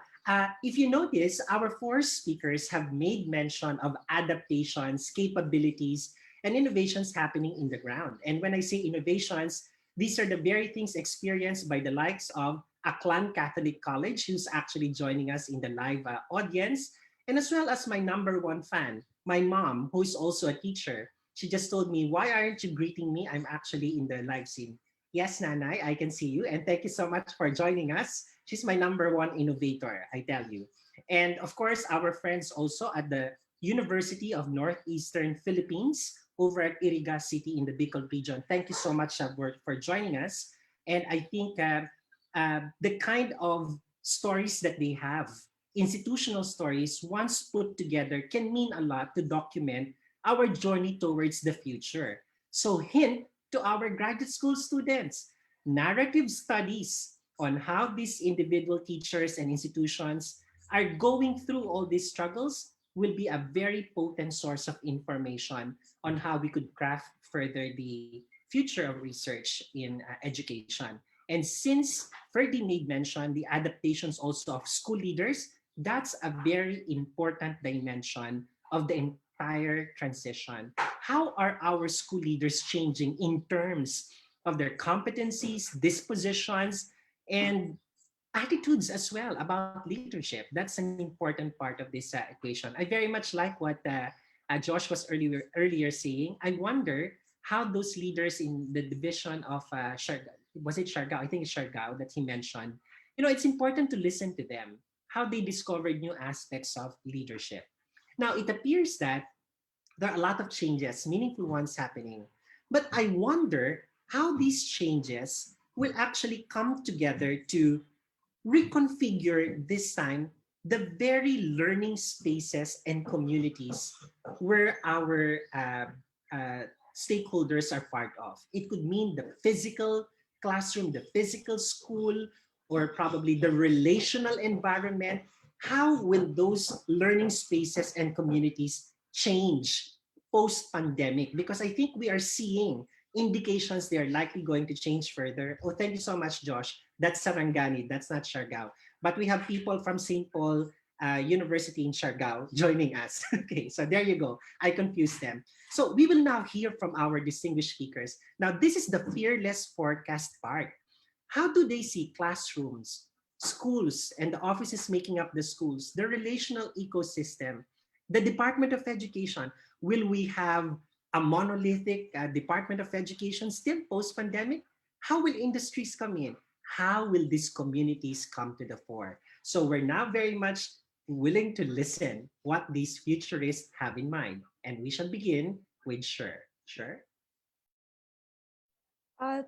[SPEAKER 1] if you notice, our four speakers have made mention of adaptations, capabilities, and innovations happening in the ground. And when I say innovations, these are the very things experienced by the likes of Aklan Catholic College, who's actually joining us in the live audience, and as well as my number one fan, my mom, who is also a teacher. She just told me, "Why aren't you greeting me? I'm actually in the live scene." Yes, Nanay, I can see you. And thank you so much for joining us. She's my number one innovator, I tell you. And of course, our friends also at the University of Northeastern Philippines over at Iriga City in the Bicol region. Thank you so much for joining us. And I think the kind of stories that they have, institutional stories, once put together, can mean a lot to document our journey towards the future. So, hint to our graduate school students, narrative studies on how these individual teachers and institutions are going through all these struggles will be a very potent source of information on how we could craft further the future of research in education. And since Ferdy made mention the adaptations also of school leaders, that's a very important dimension of the entire transition. How are our school leaders changing in terms of their competencies, dispositions, and attitudes as well about leadership? That's an important part of this equation. I very much like what Josh was earlier saying. I wonder how those leaders in the division of was it Siargao? I think it's Siargao that he mentioned. It's important to listen to them, how they discovered new aspects of leadership. Now, it appears that there are a lot of changes, meaningful ones happening. But I wonder how these changes will actually come together to reconfigure this time the very learning spaces and communities where our stakeholders are part of. It could mean the physical classroom, the physical school, or probably the relational environment. How will those learning spaces and communities change post pandemic? Because I think we are seeing indications they are likely going to change further. Oh, thank you so much, Josh. That's Sarangani, that's not Siargao. But we have people from St. Paul University in Siargao joining us. Okay, so there you go. I confused them. So we will now hear from our distinguished speakers. Now, this is the fearless forecast part. How do they see classrooms, schools, and the offices making up the schools, the relational ecosystem, the Department of Education? Will we have a monolithic Department of Education still post-pandemic? How will industries come in? How will these communities come to the fore? So we're now very much willing to listen what these futurists have in mind. And we shall begin with Sher. Sure.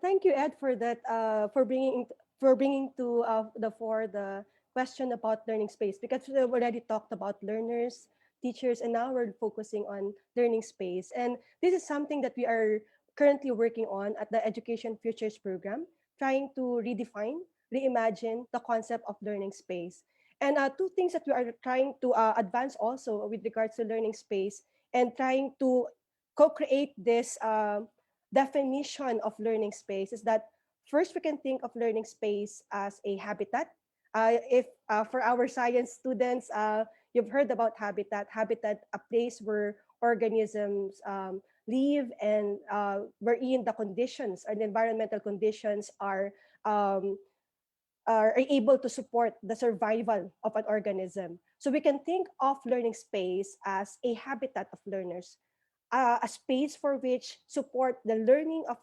[SPEAKER 2] Thank you, Ed, for that. For bringing to the fore the question about learning space, because we already talked about learners, teachers, and now we're focusing on learning space. And this is something that we are currently working on at the Education Futures program, trying to redefine, reimagine the concept of learning space. And two things that we are trying to advance also with regards to learning space and trying to co-create this. Definition of learning space is that first we can think of learning space as a habitat. If For our science students, you've heard about habitat, a place where organisms live and wherein the conditions and environmental conditions are able to support the survival of an organism. So we can think of learning space as a habitat of learners, a space for which support the learning of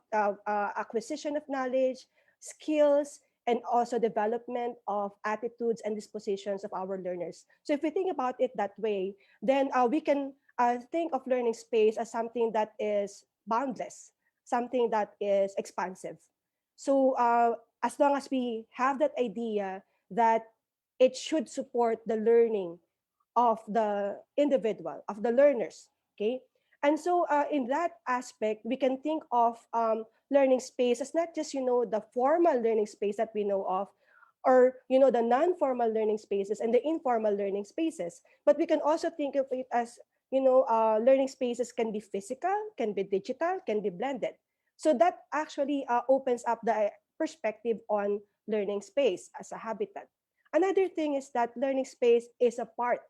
[SPEAKER 2] acquisition of knowledge, skills, and also development of attitudes and dispositions of our learners. So if we think about it that way, then we can think of learning space as something that is boundless, something that is expansive. So as long as we have that idea that it should support the learning of the individual, of the learners, okay? And so in that aspect, we can think of learning space as not just, the formal learning space that we know of, or, the non-formal learning spaces and the informal learning spaces. But we can also think of it as, learning spaces can be physical, can be digital, can be blended. So that actually opens up the perspective on learning space as a habitat. Another thing is that learning space is a part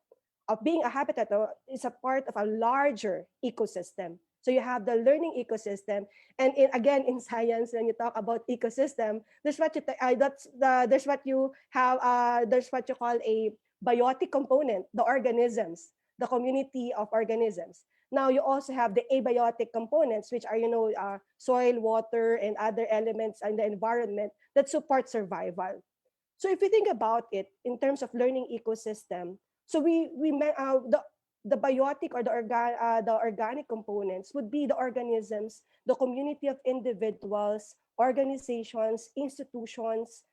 [SPEAKER 2] of being a habitat, is a part of a larger ecosystem. So you have the learning ecosystem, and again in science, when you talk about ecosystem, there's what you have there's what you call a biotic component, the organisms, the community of organisms. Now you also have the abiotic components, which are soil, water, and other elements in the environment that support survival. So if you think about it in terms of learning ecosystem, so the biotic or the organic components would be the organisms, the community of individuals, organizations, institutions,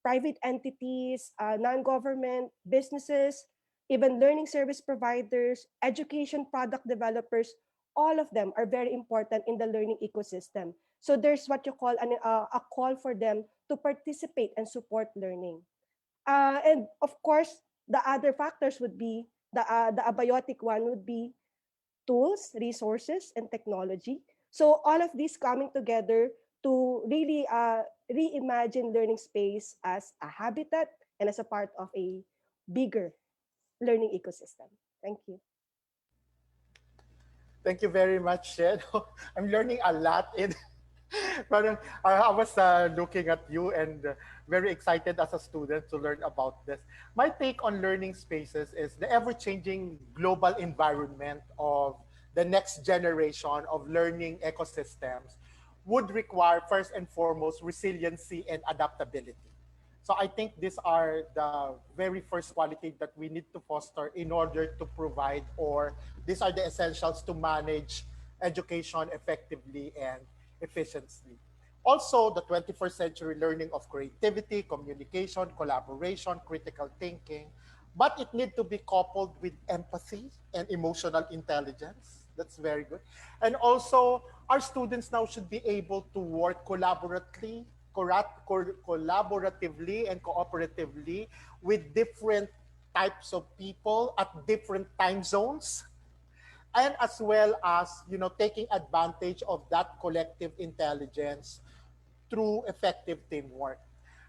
[SPEAKER 2] private entities, non-government businesses, even learning service providers, education product developers. All of them are very important in the learning ecosystem. So there's what you call a call for them to participate and support learning. And of course, the other factors would be the abiotic one would be tools, resources, and technology. So all of these coming together to really reimagine learning space as a habitat and as a part of a bigger learning ecosystem. Thank you.
[SPEAKER 5] Thank you very much, Shed. I'm learning a lot in Parang, I was looking at you and very excited as a student to learn about this. My take on learning spaces is the ever-changing global environment of the next generation of learning ecosystems would require first and foremost resiliency and adaptability. So I think these are the very first quality that we need to foster in order to provide, or these are the essentials to manage education effectively and efficiently. Also, the 21st century learning of creativity, communication, collaboration, critical thinking, but it need to be coupled with empathy and emotional intelligence. That's very good. And also, our students now should be able to work collaboratively and cooperatively with different types of people at different time zones, and as well as taking advantage of that collective intelligence through effective teamwork.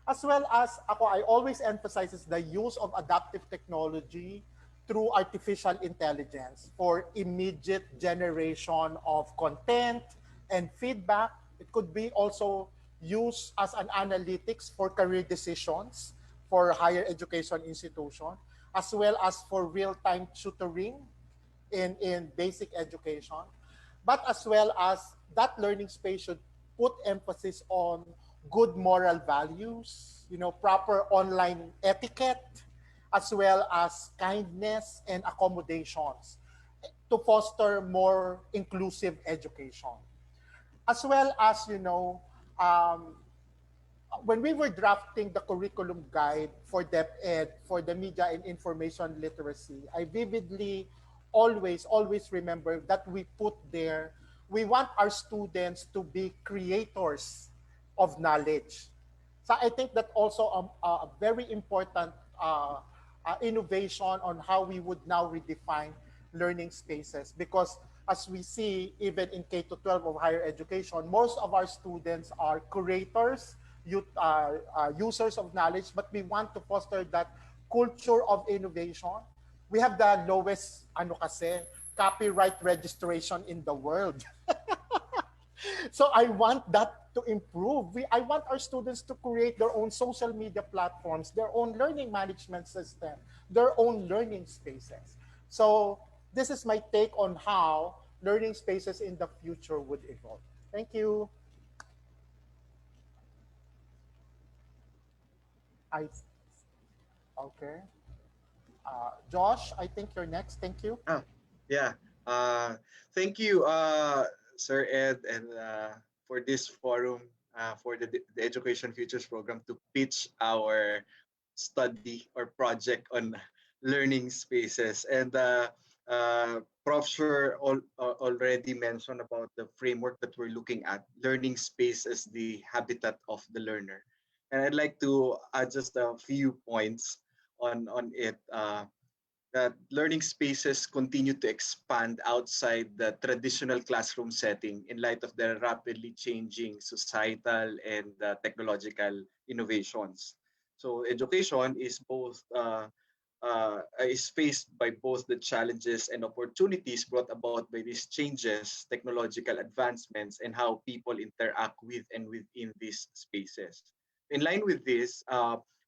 [SPEAKER 5] As well as I always emphasizes the use of adaptive technology through artificial intelligence for immediate generation of content and feedback. It could be also used as an analytics for career decisions for higher education institution, as well as for real-time tutoring in basic education, but as well as that learning space should put emphasis on good moral values, proper online etiquette, as well as kindness and accommodations to foster more inclusive education. As well as, um, when we were drafting the curriculum guide for DepEd for the media and information literacy, I vividly always remember that we put there, we want our students to be creators of knowledge. So I think that also a very important innovation on how we would now redefine learning spaces, because as we see even in K to 12 of higher education, most of our students are curators, users of knowledge, but we want to foster that culture of innovation. We have the lowest copyright registration in the world. So I want that to improve. I want our students to create their own social media platforms, their own learning management system, their own learning spaces. So this is my take on how learning spaces in the future would evolve. Thank you. I Okay. Josh, I think you're next. Thank you.
[SPEAKER 3] Ah, yeah. Thank you, Sir Ed, and for this forum, for the Education Futures program to pitch our study or project on learning spaces. And Prof. Sure already mentioned about the framework that we're looking at, learning space as the habitat of the learner. And I'd like to add just a few points on it. That learning spaces continue to expand outside the traditional classroom setting in light of the rapidly changing societal and technological innovations. So education is both is faced by both the challenges and opportunities brought about by these changes, technological advancements, and how people interact with and within these spaces. In line with this,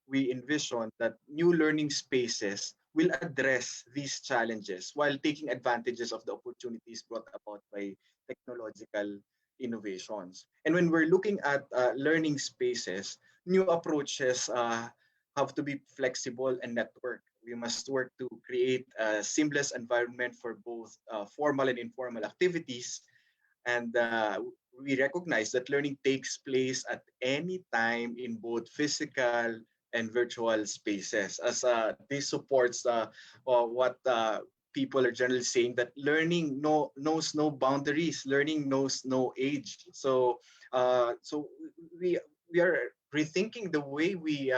[SPEAKER 3] we envision that new learning spaces will address these challenges while taking advantages of the opportunities brought about by technological innovations. And when we're looking at learning spaces, new approaches have to be flexible and network. We must work to create a seamless environment for both formal and informal activities. And we recognize that learning takes place at any time in both physical and virtual spaces. As this supports what people are generally saying, that learning knows no boundaries, learning knows no age. So we we are rethinking the way we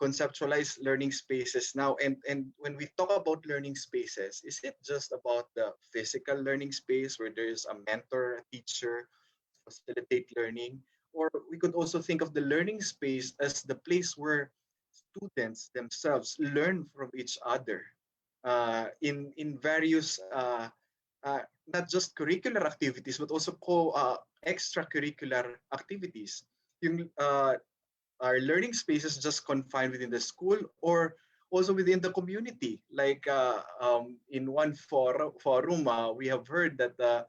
[SPEAKER 3] conceptualize learning spaces now. And when we talk about learning spaces, is it just about the physical learning space where there's a mentor, a teacher, facilitate learning? Or we could also think of the learning space as the place where students themselves learn from each other in various not just curricular activities but also extracurricular activities. Yung are learning spaces just confined within the school or also within the community? Like in one forum, we have heard that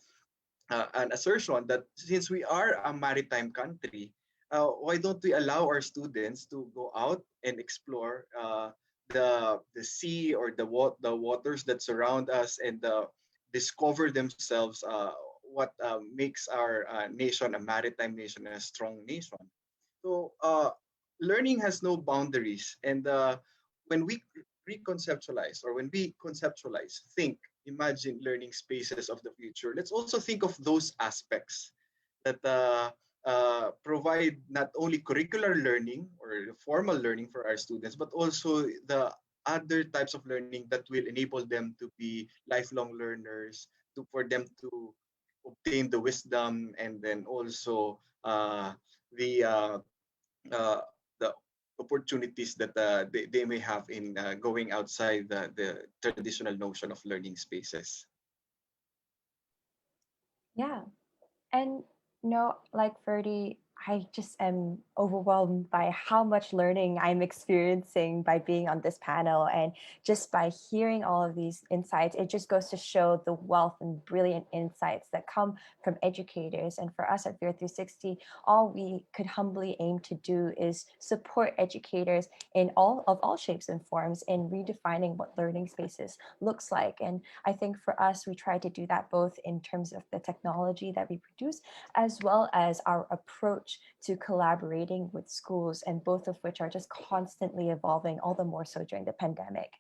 [SPEAKER 3] an assertion that since we are a maritime country, why don't we allow our students to go out and explore the sea or the waters that surround us and discover themselves what makes our nation a maritime nation and a strong nation. So learning has no boundaries, and when we reconceptualize or when we conceptualize, think, imagine learning spaces of the future, let's also think of those aspects that provide not only curricular learning or formal learning for our students, but also the other types of learning that will enable them to be lifelong learners, for them to obtain the wisdom and then also the uh, the opportunities that they may have in going outside the traditional notion of learning spaces.
[SPEAKER 4] Yeah. And like Ferdy, I just am overwhelmed by how much learning I'm experiencing by being on this panel. And just by hearing all of these insights, it just goes to show the wealth and brilliant insights that come from educators. And for us at Fear 360, all we could humbly aim to do is support educators in all shapes and forms in redefining what learning spaces looks like. And I think for us, we try to do that both in terms of the technology that we produce, as well as our approach to collaborating with schools, and both of which are just constantly evolving, all the more so during the pandemic.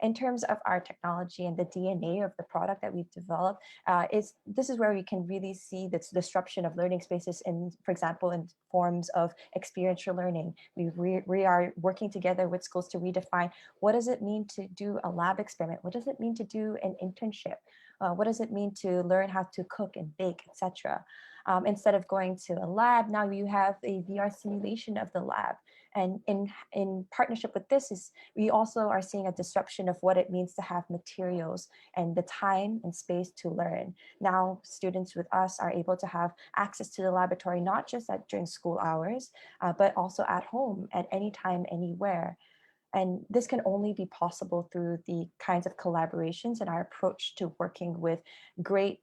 [SPEAKER 4] In terms of our technology and the DNA of the product that we've developed, this is where we can really see this disruption of learning spaces in, for example, in forms of experiential learning. We are working together with schools to redefine what does it mean to do a lab experiment? What does it mean to do an internship? What does it mean to learn how to cook and bake, etc.? Instead of going to a lab, now you have a VR simulation of the lab. And in partnership with this, is we also are seeing a disruption of what it means to have materials and the time and space to learn. Now, students with us are able to have access to the laboratory, not just during school hours, but also at home at any time, anywhere. And this can only be possible through the kinds of collaborations and our approach to working with great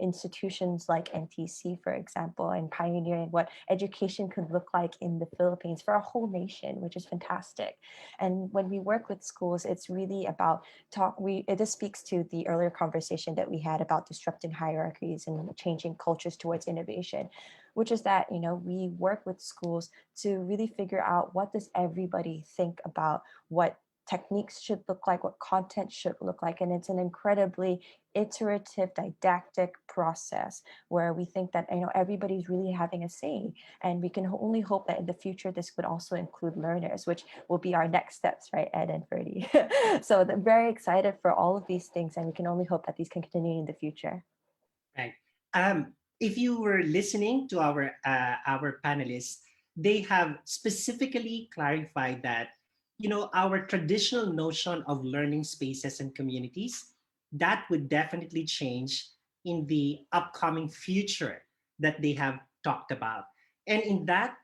[SPEAKER 4] institutions like NTC, for example, and pioneering what education could look like in the Philippines for a whole nation, which is fantastic. And when we work with schools, it's really about this speaks to the earlier conversation that we had about disrupting hierarchies and changing cultures towards innovation, which is that we work with schools to really figure out what does everybody think about what techniques should look like, what content should look like. And it's an incredibly iterative, didactic process where we think that everybody's really having a say. And we can only hope that in the future this would also include learners, which will be our next steps, right, Ed and Ferdy? So I'm very excited for all of these things, and we can only hope that these can continue in the future.
[SPEAKER 1] Right. If you were listening to our panelists, they have specifically clarified that our traditional notion of learning spaces and communities, that would definitely change in the upcoming future that they have talked about. And in that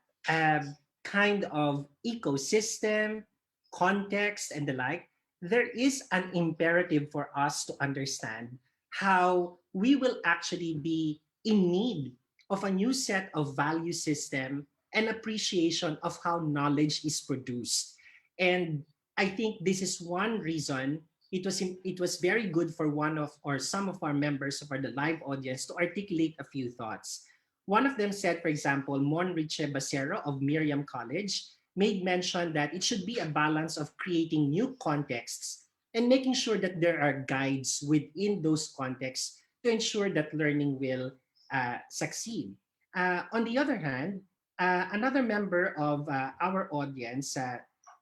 [SPEAKER 1] kind of ecosystem, context, and the like, there is an imperative for us to understand how we will actually be in need of a new set of value system and appreciation of how knowledge is produced. And I think this is one reason it was very good for one of or some of our members of our the live audience to articulate a few thoughts. One of them said, for example, Monriche Basero of Miriam College made mention that it should be a balance of creating new contexts and making sure that there are guides within those contexts to ensure that learning will succeed. On the other hand, another member of our audience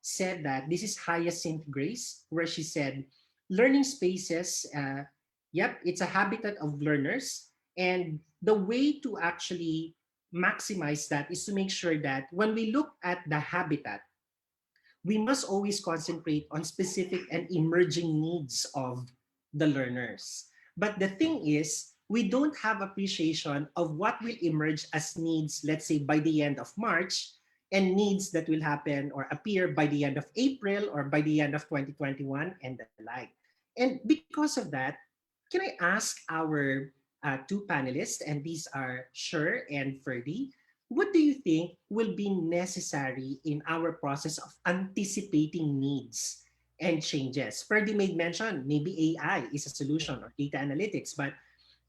[SPEAKER 1] said that this is Hyacinth Grace, where she said, learning spaces, yep, it's a habitat of learners. And the way to actually maximize that is to make sure that when we look at the habitat, we must always concentrate on specific and emerging needs of the learners. But the thing is, we don't have appreciation of what will emerge as needs, let's say by the end of March, and needs that will happen or appear by the end of April or by the end of 2021 and the like. And because of that, can I ask our two panelists, and these are Sher and Ferdy, what do you think will be necessary in our process of anticipating needs and changes? Ferdy made mention maybe AI is a solution or data analytics, but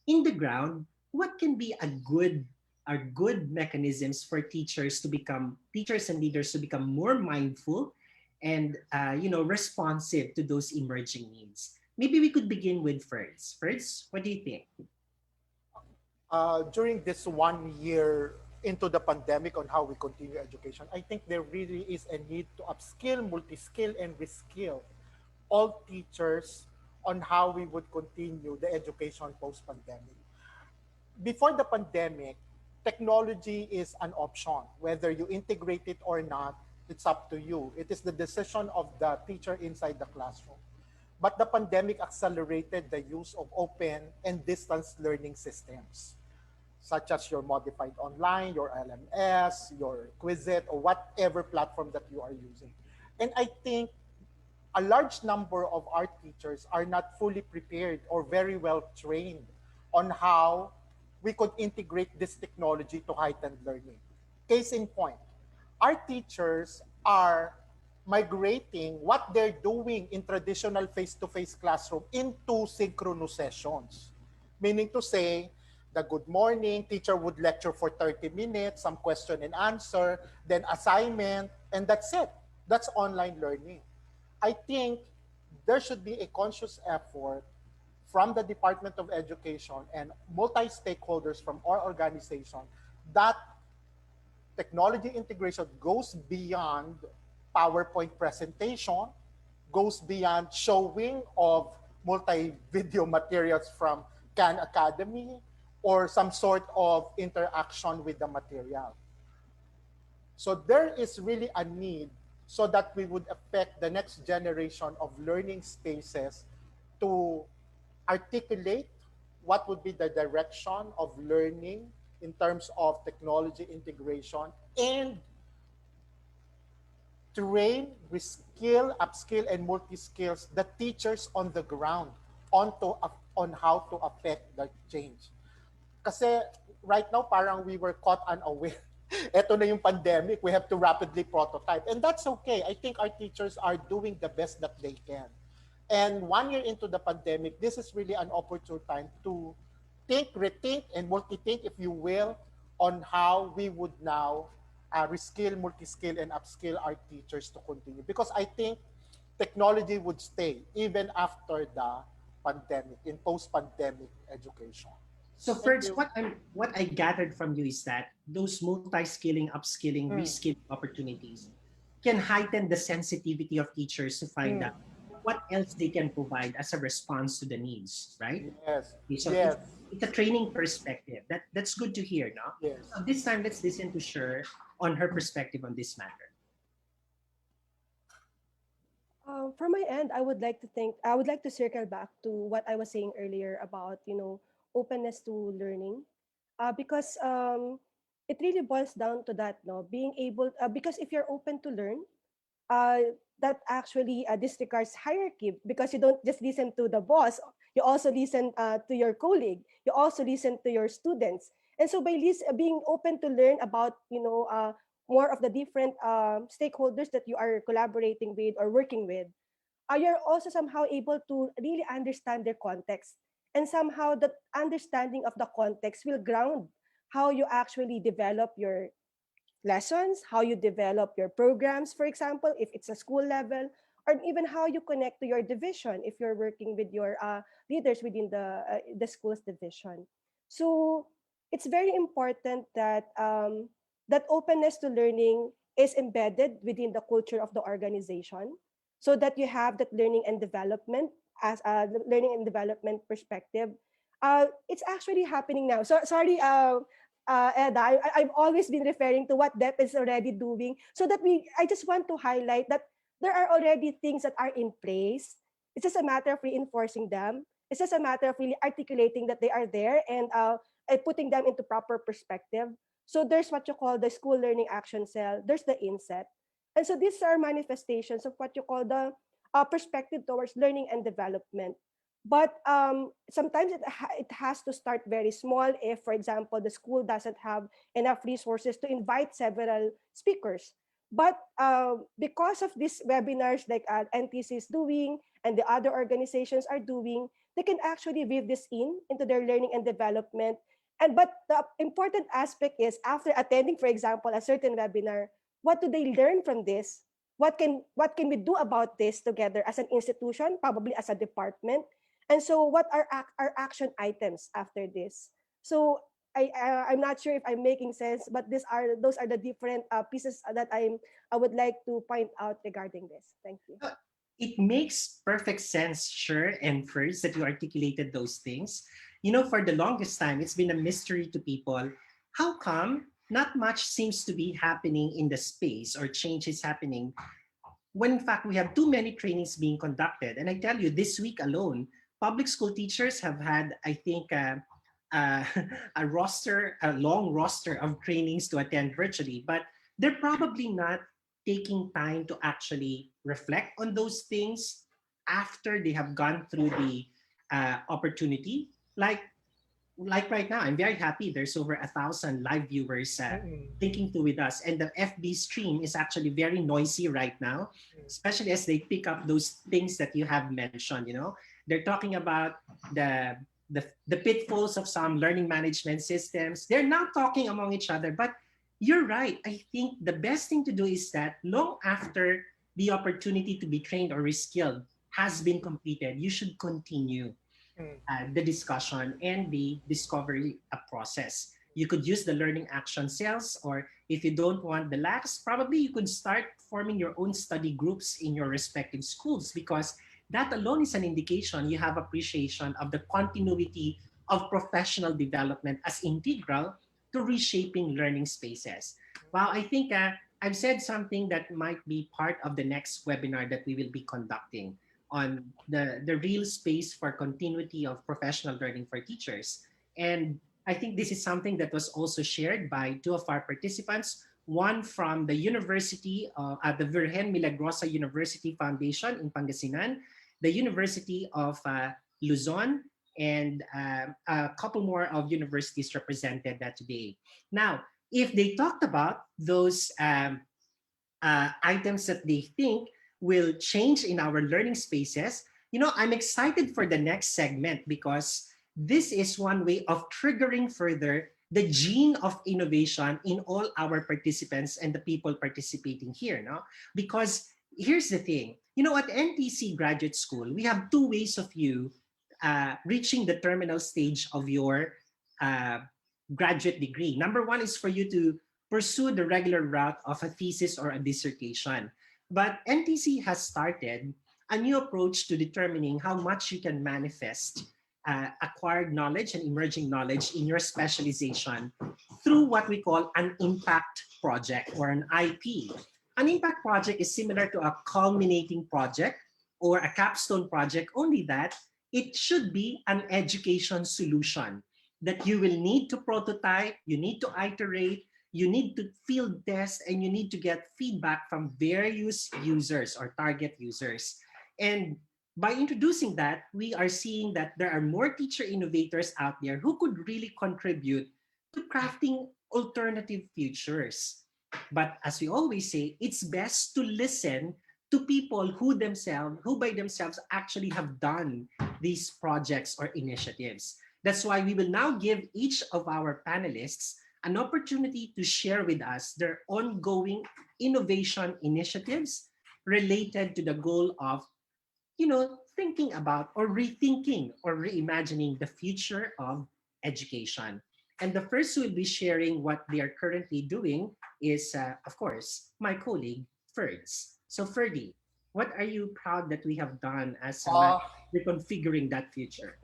[SPEAKER 1] in the ground, what can be a good are good mechanisms for teachers and leaders to become more mindful and responsive to those emerging needs. Maybe we could begin with Ferds. Ferds, what do you think?
[SPEAKER 5] During this 1 year into the pandemic on how we continue education, I think there really is a need to upskill, multi-skill, and reskill all teachers on how we would continue the education post-pandemic. Before the pandemic, technology is an option. Whether you integrate it or not, it's up to you. It is the decision of the teacher inside the classroom. But the pandemic accelerated the use of open and distance learning systems, such as your modified online, your LMS, your Quizlet, or whatever platform that you are using. And I think a large number of our teachers are not fully prepared or very well trained on how we could integrate this technology to heighten learning. Case in point, our teachers are migrating what they're doing in traditional face-to-face classroom into synchronous sessions. Meaning to say, the good morning, teacher would lecture for 30 minutes, some question and answer, then assignment, and that's it. That's online learning. I think there should be a conscious effort from the Department of Education and multi-stakeholders from our organization that technology integration goes beyond PowerPoint presentation, goes beyond showing of multi-video materials from Khan Academy, or some sort of interaction with the material. So there is really a need so that we would affect the next generation of learning spaces to articulate what would be the direction of learning in terms of technology integration and train, reskill, upskill, and multi-skills the teachers on the ground on how to affect the change. Kasi right now, parang we were caught unaware. Ito na yung pandemic, we have to rapidly prototype. And that's okay. I think our teachers are doing the best that they can. And 1 year into the pandemic, this is really an opportune time to think, rethink, and multi-think, if you will, on how we would now reskill, multi-skill, and upskill our teachers to continue. Because I think technology would stay even after the pandemic, in post-pandemic education.
[SPEAKER 1] So first, what I gathered from you is that those multi-skilling, upskilling, reskilling opportunities can heighten the sensitivity of teachers to find out what else they can provide as a response to the needs, right?
[SPEAKER 5] Yes.
[SPEAKER 1] So
[SPEAKER 5] yes.
[SPEAKER 1] it's a training perspective. That's good to hear, no?
[SPEAKER 5] Yes.
[SPEAKER 1] So this time, let's listen to Sher on her perspective on this matter.
[SPEAKER 2] From my end, I would like to circle back to what I was saying earlier about, openness to learning. Because it really boils down to that, no, being able, because if you're open to learn, that actually disregards hierarchy, because you don't just listen to the boss, you also listen to your colleague, you also listen to your students. And so by being open to learn about, more of the different stakeholders that you are collaborating with or working with, you're also somehow able to really understand their context. And somehow that understanding of the context will ground how you actually develop your lessons, how you develop your programs, for example, if it's a school level, or even how you connect to your division if you're working with your leaders within the school's division. So it's very important that that openness to learning is embedded within the culture of the organization, so that you have that learning and development as a learning and development perspective. It's actually happening now. So sorry, Eda, I've always been referring to what DEP is already doing, so that I just want to highlight that there are already things that are in place. It's just a matter of reinforcing them. It's just a matter of really articulating that they are there, and putting them into proper perspective. So there's what you call the school learning action cell. There's the inset. And so these are manifestations of what you call the perspective towards learning and development. But sometimes it has to start very small. If, for example, the school doesn't have enough resources to invite several speakers. But because of these webinars like NTC is doing and the other organizations are doing, they can actually weave this into their learning and development. And but the important aspect is, after attending, for example, a certain webinar, what do they learn from this? What can we do about this together as an institution, probably as a department? And so what are our action items after this? So I'm not sure if I'm making sense, but those are the different pieces that I would like to point out regarding this. Thank you.
[SPEAKER 1] Uh, It makes perfect sense, sure, and first that you articulated those things. For the longest time, it's been a mystery to people. How come not much seems to be happening in the space or change is happening when in fact we have too many trainings being conducted? And I tell you, this week alone, public school teachers have had, I think, uh, a long roster of trainings to attend virtually, but they're probably not taking time to actually reflect on those things after they have gone through the opportunity. Like right now, I'm very happy. There's over 1,000 live viewers
[SPEAKER 5] Mm-mm.
[SPEAKER 1] thinking through with us, and the FB stream is actually very noisy right now, especially as they pick up those things that you have mentioned. They're talking about the the pitfalls of some learning management systems. They're not talking among each other, but you're right. I think the best thing to do is that long after the opportunity to be trained or reskilled has been completed, you should continue
[SPEAKER 5] Mm.
[SPEAKER 1] the discussion and the discovery process. You could use the learning action cells, or if you don't want the lacks, probably you could start forming your own study groups in your respective schools, because that alone is an indication you have appreciation of the continuity of professional development as integral to reshaping learning spaces. Well, I think I've said something that might be part of the next webinar that we will be conducting on the real space for continuity of professional learning for teachers. And I think this is something that was also shared by two of our participants, one from the University, at the Virgen Milagrosa University Foundation in Pangasinan, the University of Luzon, and a couple more of universities represented that today. Now, if they talked about those items that they think will change in our learning spaces, I'm excited for the next segment, because this is one way of triggering further the gene of innovation in all our participants and the people participating here. No? Because here's the thing, at NTC Graduate School, we have two ways of you reaching the terminal stage of your uh, graduate degree. Number one is for you to pursue the regular route of a thesis or a dissertation. But NTC has started a new approach to determining how much you can manifest acquired knowledge and emerging knowledge in your specialization through what we call an impact project or an IP. An impact project is similar to a culminating project or a capstone project, only that it should be an education solution that you will need to prototype, you need to iterate, you need to field test, and you need to get feedback from various users or target users. And by introducing that, we are seeing that there are more teacher innovators out there who could really contribute to crafting alternative futures. But as we always say, it's best to listen to people who by themselves actually have done these projects or initiatives. That's why we will now give each of our panelists an opportunity to share with us their ongoing innovation initiatives related to the goal of, thinking about or rethinking or reimagining the future of education. And the first who will be sharing what they are currently doing is, of course, my colleague, Ferds. So, Ferdy, what are you proud that we have done as a
[SPEAKER 5] Uh,
[SPEAKER 1] reconfiguring that future?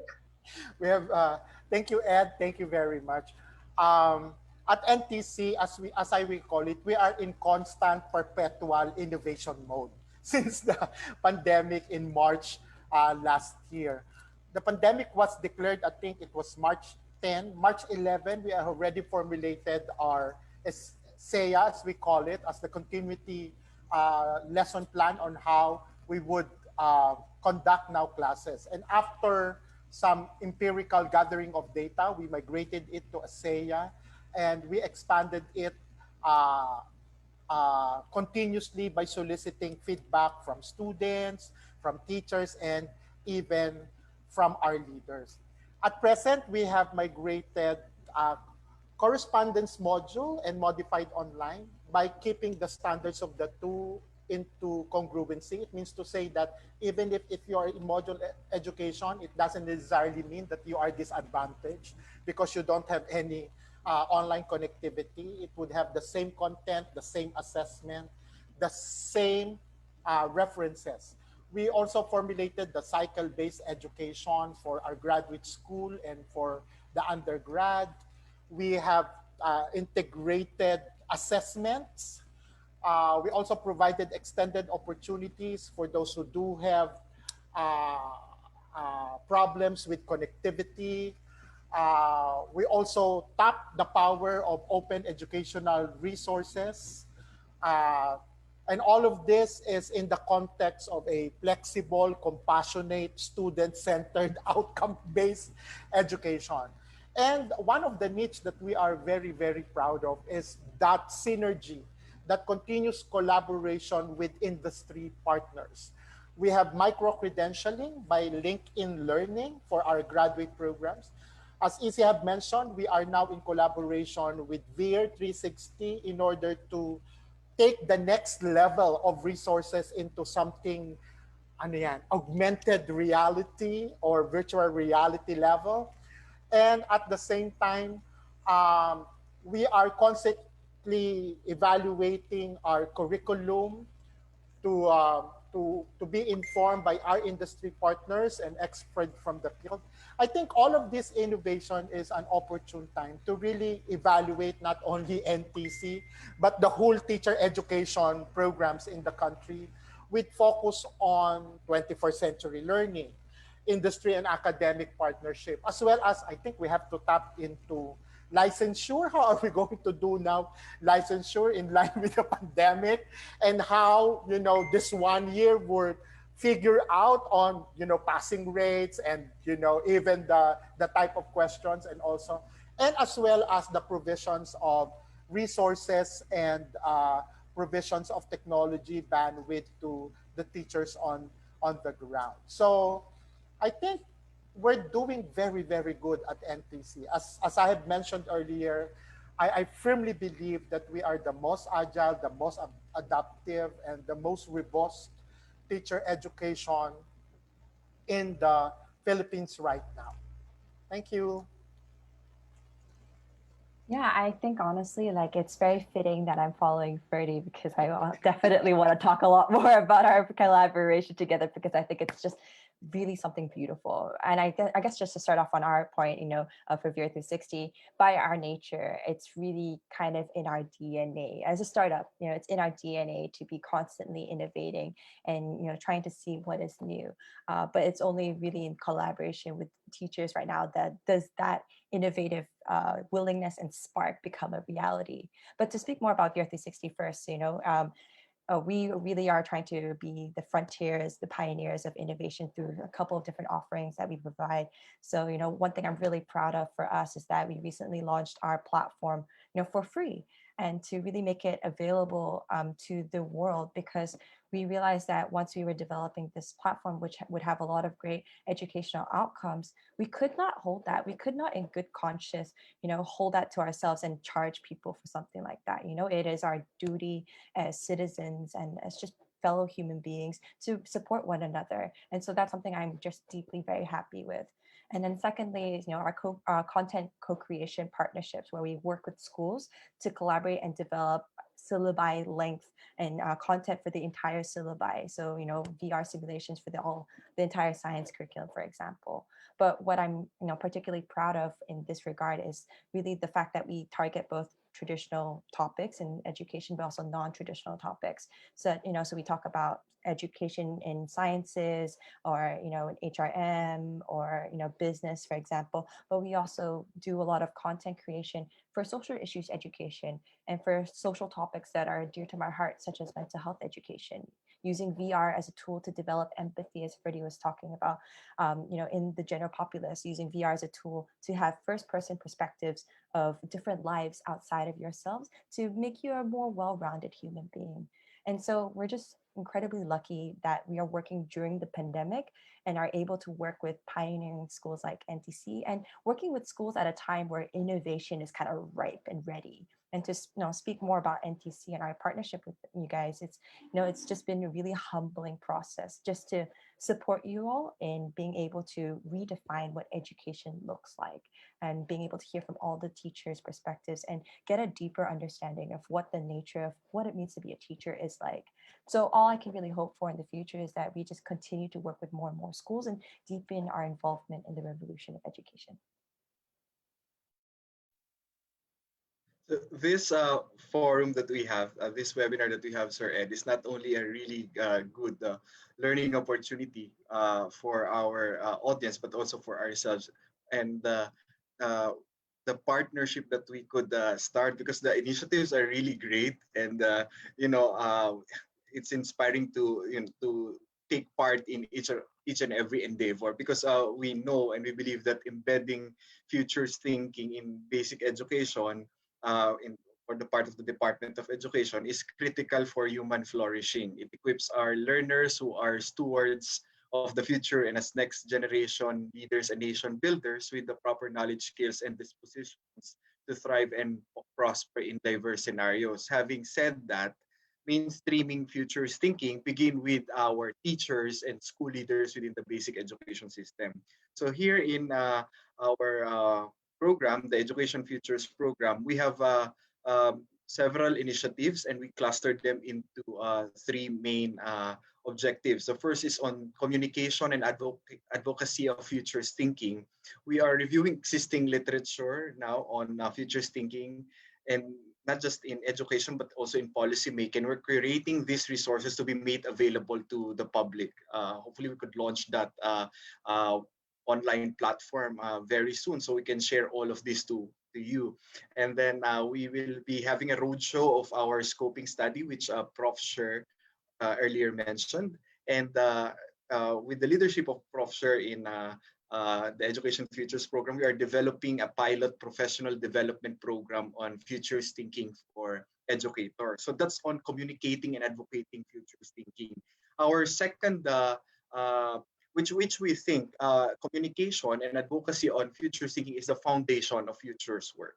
[SPEAKER 5] we have thank you, Ed, thank you very much. um, at NTC, as I will call it, we are in constant perpetual innovation mode since the pandemic in March last year. The pandemic was declared, I think it was March 11. We have already formulated our SEA, as we call it, as the continuity lesson plan on how we would conduct now classes. And after some empirical gathering of data, we migrated it to ASEA, and we expanded it uh, continuously by soliciting feedback from students, from teachers, and even from our leaders. At present, we have migrated uh, correspondence module and modified online by keeping the standards of the two into congruency. It means to say that even if you are in module education, it doesn't necessarily mean that you are disadvantaged because you don't have any online connectivity. It would have the same content, the same assessment, the same references. We also formulated the cycle-based education for our graduate school and for the undergrad. We have integrated assessments. We also provided extended opportunities for those who do have uh, problems with connectivity. We also tap the power of open educational resources. Uh, and all of this is in the context of a flexible, compassionate, student-centered, outcome-based education. And one of the niche that we are very, very proud of is that synergy, that continuous collaboration with industry partners. We have micro-credentialing by LinkedIn Learning for our graduate programs. As Easy have mentioned, we are now in collaboration with VIR 360 in order to take the next level of resources into something augmented reality or virtual reality level. And at the same time, um, we are constantly evaluating our curriculum to, to be informed by our industry partners and experts from the field. I think all of this innovation is an opportune time to really evaluate not only NTC, but the whole teacher education programs in the country with focus on 21st century learning, industry and academic partnership, as well as I think we have to tap into licensure. How are we going to do now licensure in line with the pandemic, and how this 1 year would figure out on passing rates and even the type of questions, and also and as well as the provisions of resources and provisions of technology bandwidth to the teachers on the ground. So I think we're doing very, very good at NTC. As I have mentioned earlier, I firmly believe that we are the most agile, the most adaptive, and the most robust teacher education in the Philippines right now. Thank you.
[SPEAKER 4] Yeah, I think honestly, like it's very fitting that I'm following Ferdy because I definitely want to talk a lot more about our collaboration together because I think it's just really something beautiful. And I guess just to start off on our point, for Veer 360, by our nature, it's really kind of in our DNA. As a startup, it's in our DNA to be constantly innovating and, trying to see what is new. But it's only really in collaboration with teachers right now that does that innovative willingness and spark become a reality. But to speak more about Year 360 first, we really are trying to be the frontiers, the pioneers of innovation through a couple of different offerings that we provide. So, one thing I'm really proud of for us is that we recently launched our platform, for free and to really make it available to the world because we realized that once we were developing this platform, which would have a lot of great educational outcomes, we could not hold that. We could not in good conscience, hold that to ourselves and charge people for something like that. It is our duty as citizens and as just fellow human beings to support one another. And so that's something I'm just deeply very happy with. And then secondly, our content co-creation partnerships where we work with schools to collaborate and develop syllabi length and content for the entire syllabi. So, VR simulations for the entire science curriculum, for example. But what I'm, particularly proud of in this regard is really the fact that we target both traditional topics in education, but also non-traditional topics. So, so we talk about education in sciences or, in HRM or, business, for example, but we also do a lot of content creation for social issues education and for social topics that are dear to my heart, such as mental health education, using VR as a tool to develop empathy, as Freddie was talking about, in the general populace, using VR as a tool to have first-person perspectives of different lives outside of yourselves to make you a more well-rounded human being. And so we're just incredibly lucky that we are working during the pandemic and are able to work with pioneering schools like NTC and working with schools at a time where innovation is kind of ripe and ready. And to speak more about NTC and our partnership with you guys, it's just been a really humbling process just to support you all in being able to redefine what education looks like and being able to hear from all the teachers' perspectives and get a deeper understanding of what the nature of what it means to be a teacher is like. So all I can really hope for in the future is that we just continue to work with more and more schools and deepen our involvement in the revolution of education.
[SPEAKER 3] So this forum that we have, this webinar that we have, Sir Ed, is not only a really good learning opportunity for our audience, but also for ourselves. And uh, the partnership that we could start, because the initiatives are really great, and you know, it's inspiring to to take part in each and every endeavor, because we know and we believe that embedding futures thinking in basic education in or the part of the Department of Education is critical for human flourishing. It equips our learners who are stewards of the future and as next generation leaders and nation builders with the proper knowledge, skills, and dispositions to thrive and prosper in diverse scenarios. Having said that, mainstreaming futures thinking begin with our teachers and school leaders within the basic education system. So here in our program, the Education Futures program, we have several initiatives and we clustered them into three main objectives. The first is on communication and advocacy of futures thinking. We are reviewing existing literature now on futures thinking, and not just in education but also in policy making. We're creating these resources to be made available to the public. Hopefully, we could launch that uh, online platform very soon, so we can share all of this to you. And then we will be having a roadshow of our scoping study, which Prof. Sher earlier mentioned. And with the leadership of Prof. Sher in the Education Futures program, we are developing a pilot professional development program on futures thinking for educators. So that's on communicating and advocating futures thinking. Our second which we think communication and advocacy on future thinking is the foundation of futures work.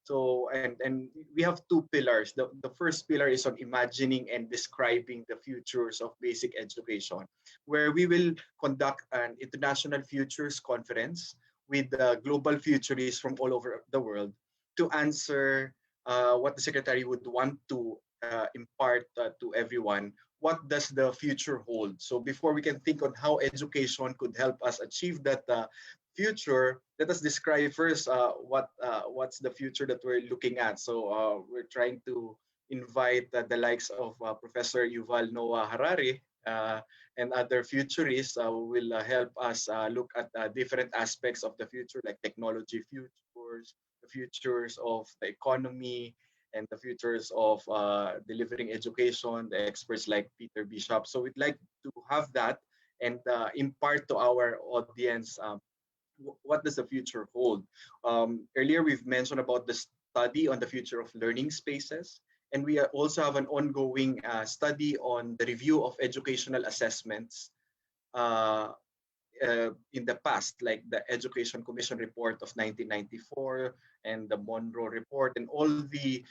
[SPEAKER 3] So and we have two pillars. The first pillar is on imagining and describing the futures of basic education, where we will conduct an international futures conference with global futurists from all over the world to answer what the secretary would want to impart to everyone. What does the future hold? So before we can think on how education could help us achieve that future, let us describe first what's the future that we're looking at. So we're trying to invite the likes of Professor Yuval Noah Harari and other futurists who will help us look at different aspects of the future, like technology futures, the futures of the economy, and the futures of delivering education, the experts like Peter Bishop. So we'd like to have that and impart to our audience what does the future hold. Earlier, we've mentioned about the study on the future of learning spaces. And we also have an ongoing study on the review of educational assessments uh, in the past, like the Education Commission report of 1994 and the Monroe report, and all the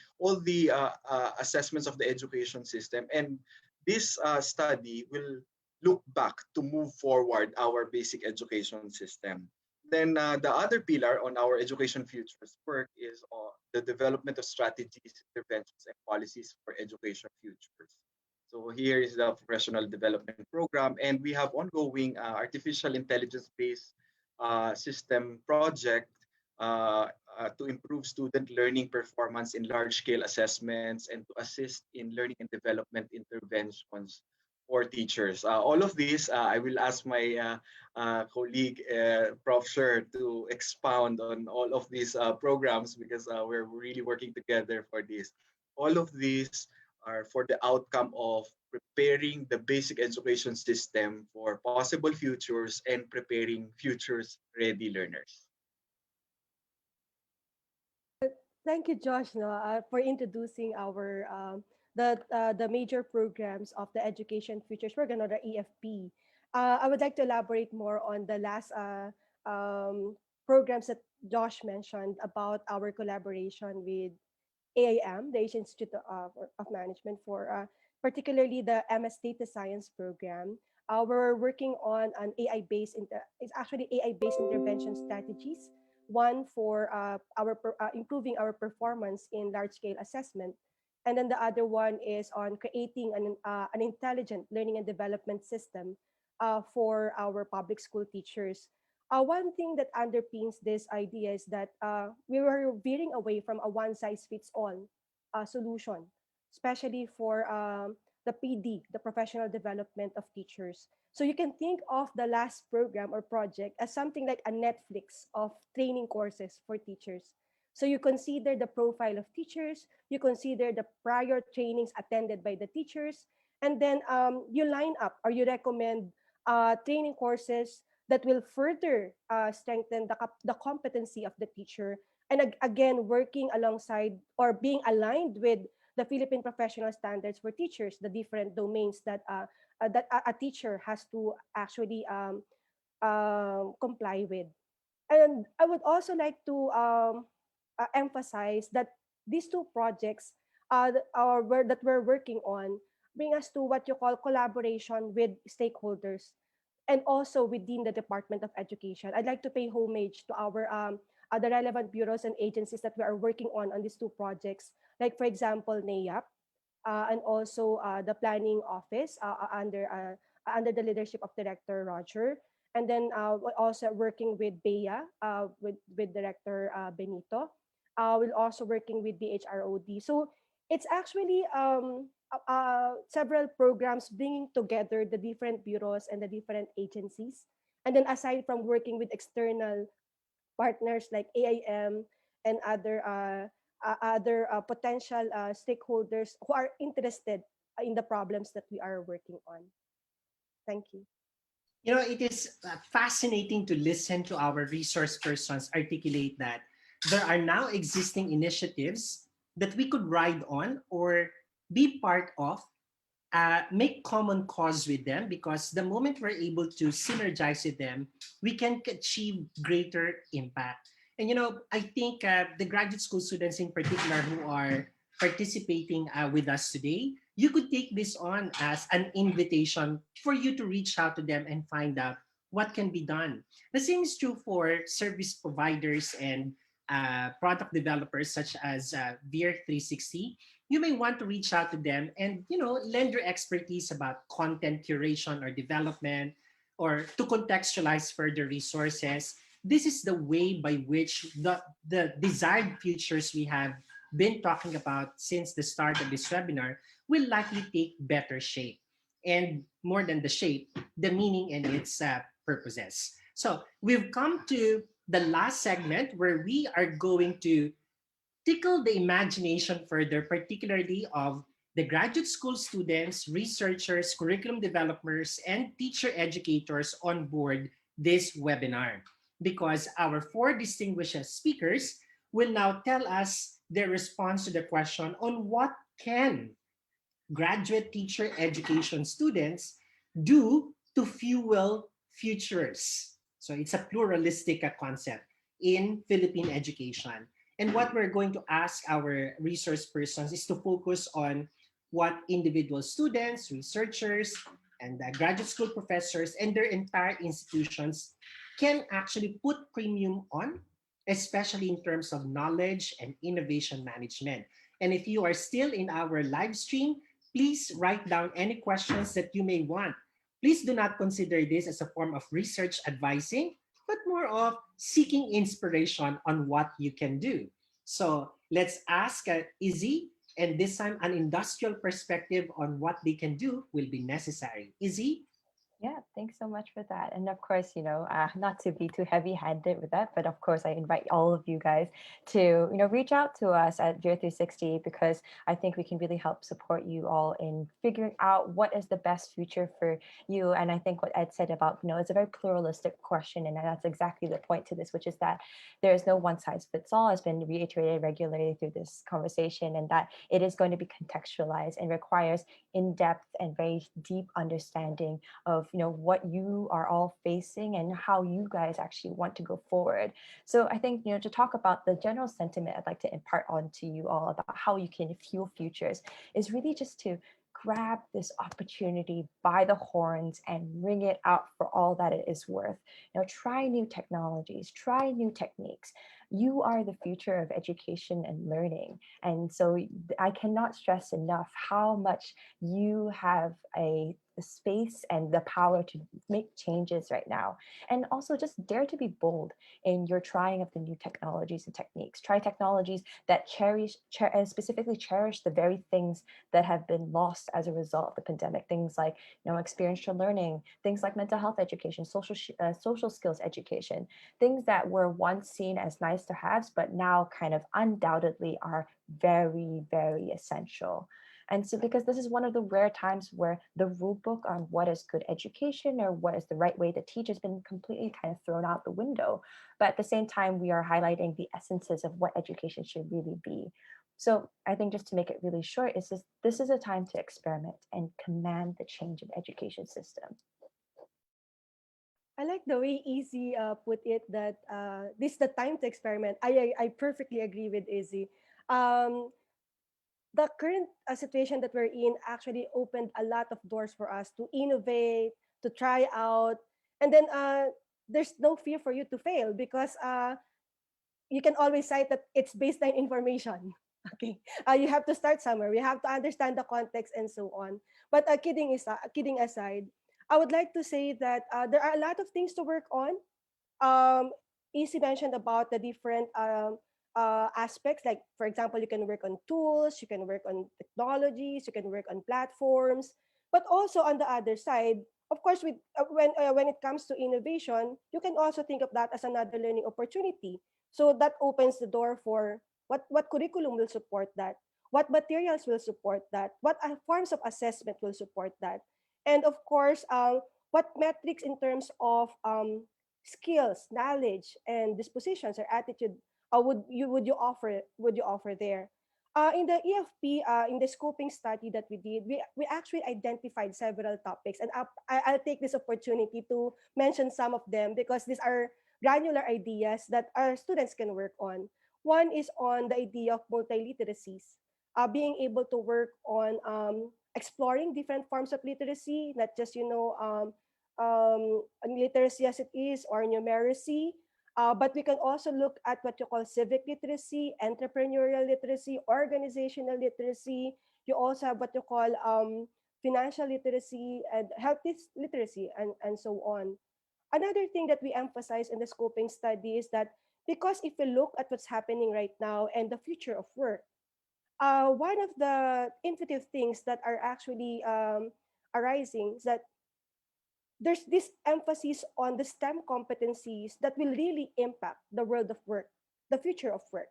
[SPEAKER 3] assessments of the education system. And this study will look back to move forward our basic education system. Then the other pillar on our education futures work is the development of strategies, interventions, and policies for education futures. So here is the professional development program, and we have ongoing artificial intelligence-based system project to improve student learning performance in large-scale assessments and to assist in learning and development interventions for teachers. All of this, I will ask my colleague, Prof. Sher, to expound on all of these programs because we're really working together for this. All of these are for the outcome of preparing the basic education system for possible futures and preparing futures ready learners.
[SPEAKER 2] Thank you, Josh, no, for introducing our the major programs of the Education Futures Program, or the EFP. I would like to elaborate more on the last programs that Josh mentioned about our collaboration with AIM, the Asian Institute of Management, for particularly the MS Data Science program. We're working on an AI-based, it's actually AI-based intervention strategies. One for improving our performance in large-scale assessment, and then the other one is on creating an intelligent learning and development system for our public school teachers. One thing that underpins this idea is that we were veering away from a one size fits all solution, especially for the PD, the professional development of teachers. So you can think of the last program or project as something like a Netflix of training courses for teachers. So you consider the profile of teachers, you consider the prior trainings attended by the teachers, and then you line up or you recommend training courses that will further strengthen the competency of the teacher, and again working alongside or being aligned with the Philippine professional standards for teachers, the different domains that a teacher has to actually comply with. And I would also like to emphasize that these two projects that we're working on bring us to what you call collaboration with stakeholders and also within the Department of Education. I'd like to pay homage to our the relevant bureaus and agencies that we are working on these two projects, like for example, NAYAP, and also the Planning Office under the leadership of Director Roger. And then we're also working with BEA, with Director Benito. We're also working with BHROD. So it's actually several programs bringing together the different bureaus and the different agencies. And then aside from working with external partners like AIM and other potential stakeholders who are interested in the problems that we are working on. Thank you.
[SPEAKER 1] You know, it is fascinating to listen to our resource persons articulate that there are now existing initiatives that we could ride on or be part of, make common cause with them, because the moment we're able to synergize with them, we can achieve greater impact. And you know, I think the graduate school students in particular who are participating with us today, you could take this on as an invitation for you to reach out to them and find out what can be done. The same is true for service providers and product developers such as Veer 360, you may want to reach out to them and lend your expertise about content curation or development, or to contextualize further resources. This is the way by which the desired futures we have been talking about since the start of this webinar will likely take better shape. And more than the shape, the meaning and its purposes. So we've come to the last segment where we are going to tickle the imagination further, particularly of the graduate school students, researchers, curriculum developers, and teacher educators on board this webinar. Because our four distinguished speakers will now tell us their response to the question on what can graduate teacher education students do to fuel futures. So it's a pluralistic concept in Philippine education. And what we're going to ask our resource persons is to focus on what individual students, researchers, and graduate school professors and their entire institutions can actually put premium on, especially in terms of knowledge and innovation management. And if you are still in our live stream, please write down any questions that you may want. Please do not consider this as a form of research advising, but more of seeking inspiration on what you can do. So let's ask Izzy, and this time an industrial perspective on what they can do will be necessary. Izzy?
[SPEAKER 4] Yeah, thanks so much for that. And of course, not to be too heavy-handed with that, but of course, I invite all of you guys to, reach out to us at Year 360, because I think we can really help support you all in figuring out what is the best future for you. And I think what Ed said about, it's a very pluralistic question, and that's exactly the point to this, which is that there is no one size fits all. Has been reiterated regularly through this conversation, and that it is going to be contextualized and requires in-depth and very deep understanding of what you are all facing and how you guys actually want to go forward. So I think to talk about the general sentiment I'd like to impart on to you all about how you can fuel futures is really just to grab this opportunity by the horns and wring it out for all that it is worth. Try new technologies, try new techniques. You are the future of education and learning. And so I cannot stress enough how much you have the space and the power to make changes right now. And also just dare to be bold in your trying of the new technologies and techniques. Try technologies that and specifically cherish the very things that have been lost as a result of the pandemic. Things like experiential learning, things like mental health education, social skills education, things that were once seen as nice to haves, but now kind of undoubtedly are very, very essential. And so, because this is one of the rare times where the rule book on what is good education or what is the right way to teach has been completely kind of thrown out the window. But at the same time, we are highlighting the essences of what education should really be. So I think just to make it really short, this is a time to experiment and command the change of education system.
[SPEAKER 2] I like the way Easy put it that this is the time to experiment. I perfectly agree with Easy. Um, the current situation that we're in actually opened a lot of doors for us to innovate, to try out, and then there's no fear for you to fail because you can always cite that it's baseline information. Okay, you have to start somewhere. You have to understand the context and so on. But kidding aside, I would like to say that there are a lot of things to work on. Easy mentioned about the different aspects. Like, for example, you can work on tools, you can work on technologies, you can work on platforms. But also on the other side, of course, when it comes to innovation, you can also think of that as another learning opportunity. So that opens the door for what curriculum will support that, what materials will support that, what forms of assessment will support that, and of course, what metrics in terms of skills, knowledge, and dispositions or attitude would you offer there? In the EFP, in the scoping study that we did, we actually identified several topics, and I'll take this opportunity to mention some of them because these are granular ideas that our students can work on. One is on the idea of multiliteracies, being able to work on exploring different forms of literacy, not just literacy as it is or numeracy, But we can also look at what you call civic literacy, entrepreneurial literacy, organizational literacy. You also have what you call financial literacy and health literacy, and so on. Another thing that we emphasize in the scoping study is that because if we look at what's happening right now and the future of work, one of the intuitive things that are actually arising is that there's this emphasis on the STEM competencies that will really impact the world of work, the future of work.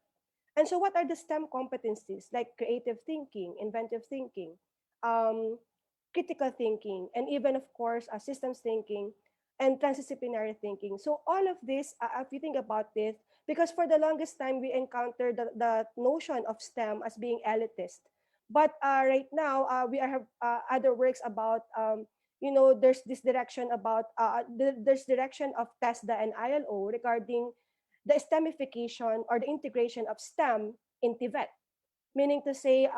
[SPEAKER 2] And so, what are the STEM competencies like creative thinking, inventive thinking, um, critical thinking, and even, of course, systems thinking and transdisciplinary thinking? So, all of this, if you think about this, because for the longest time we encountered the notion of STEM as being elitist. But right now, we have other works about, there's this direction about, there's direction of TESDA and ILO regarding the STEMification or the integration of STEM in Tibet, meaning to say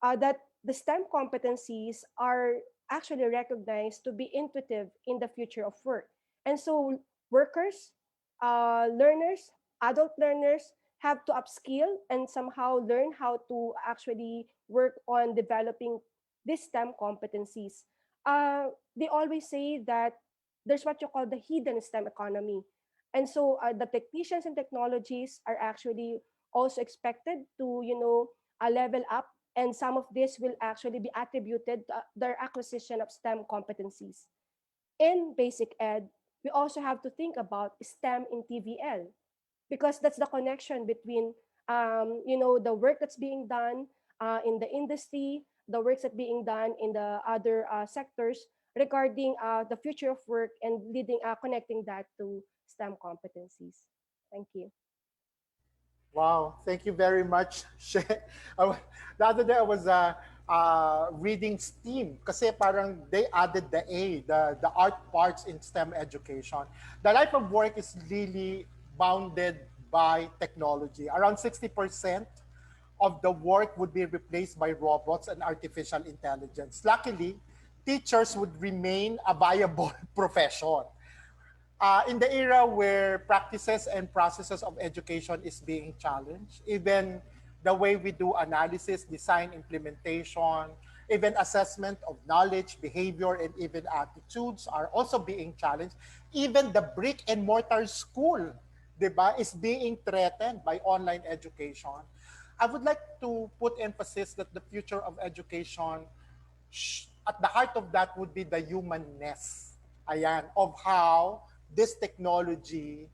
[SPEAKER 2] that the STEM competencies are actually recognized to be intuitive in the future of work. And so workers, learners, adult learners have to upskill and somehow learn how to actually work on developing these STEM competencies. They always say that there's what you call the hidden STEM economy. And so the technicians and technologies are actually also expected to, level up. And some of this will actually be attributed to their acquisition of STEM competencies. In basic ed, we also have to think about STEM in TVL because that's the connection between, the work that's being done in the industry, the works that being done in the other sectors regarding the future of work and leading, connecting that to STEM competencies. Thank you.
[SPEAKER 5] Wow, thank you very much. The other day I was reading STEAM kasi parang they added the A, the art parts in STEM education. The life of work is really bounded by technology. Around 60% of the work would be replaced by robots and artificial intelligence. Luckily, teachers would remain a viable profession. In the era where practices and processes of education is being challenged, even the way we do analysis, design, implementation, even assessment of knowledge, behavior, and even attitudes are also being challenged. Even the brick and mortar school, diba, is being threatened by online education. I would like to put emphasis that the future of education, at the heart of that would be the humanness, ayan, of how this technology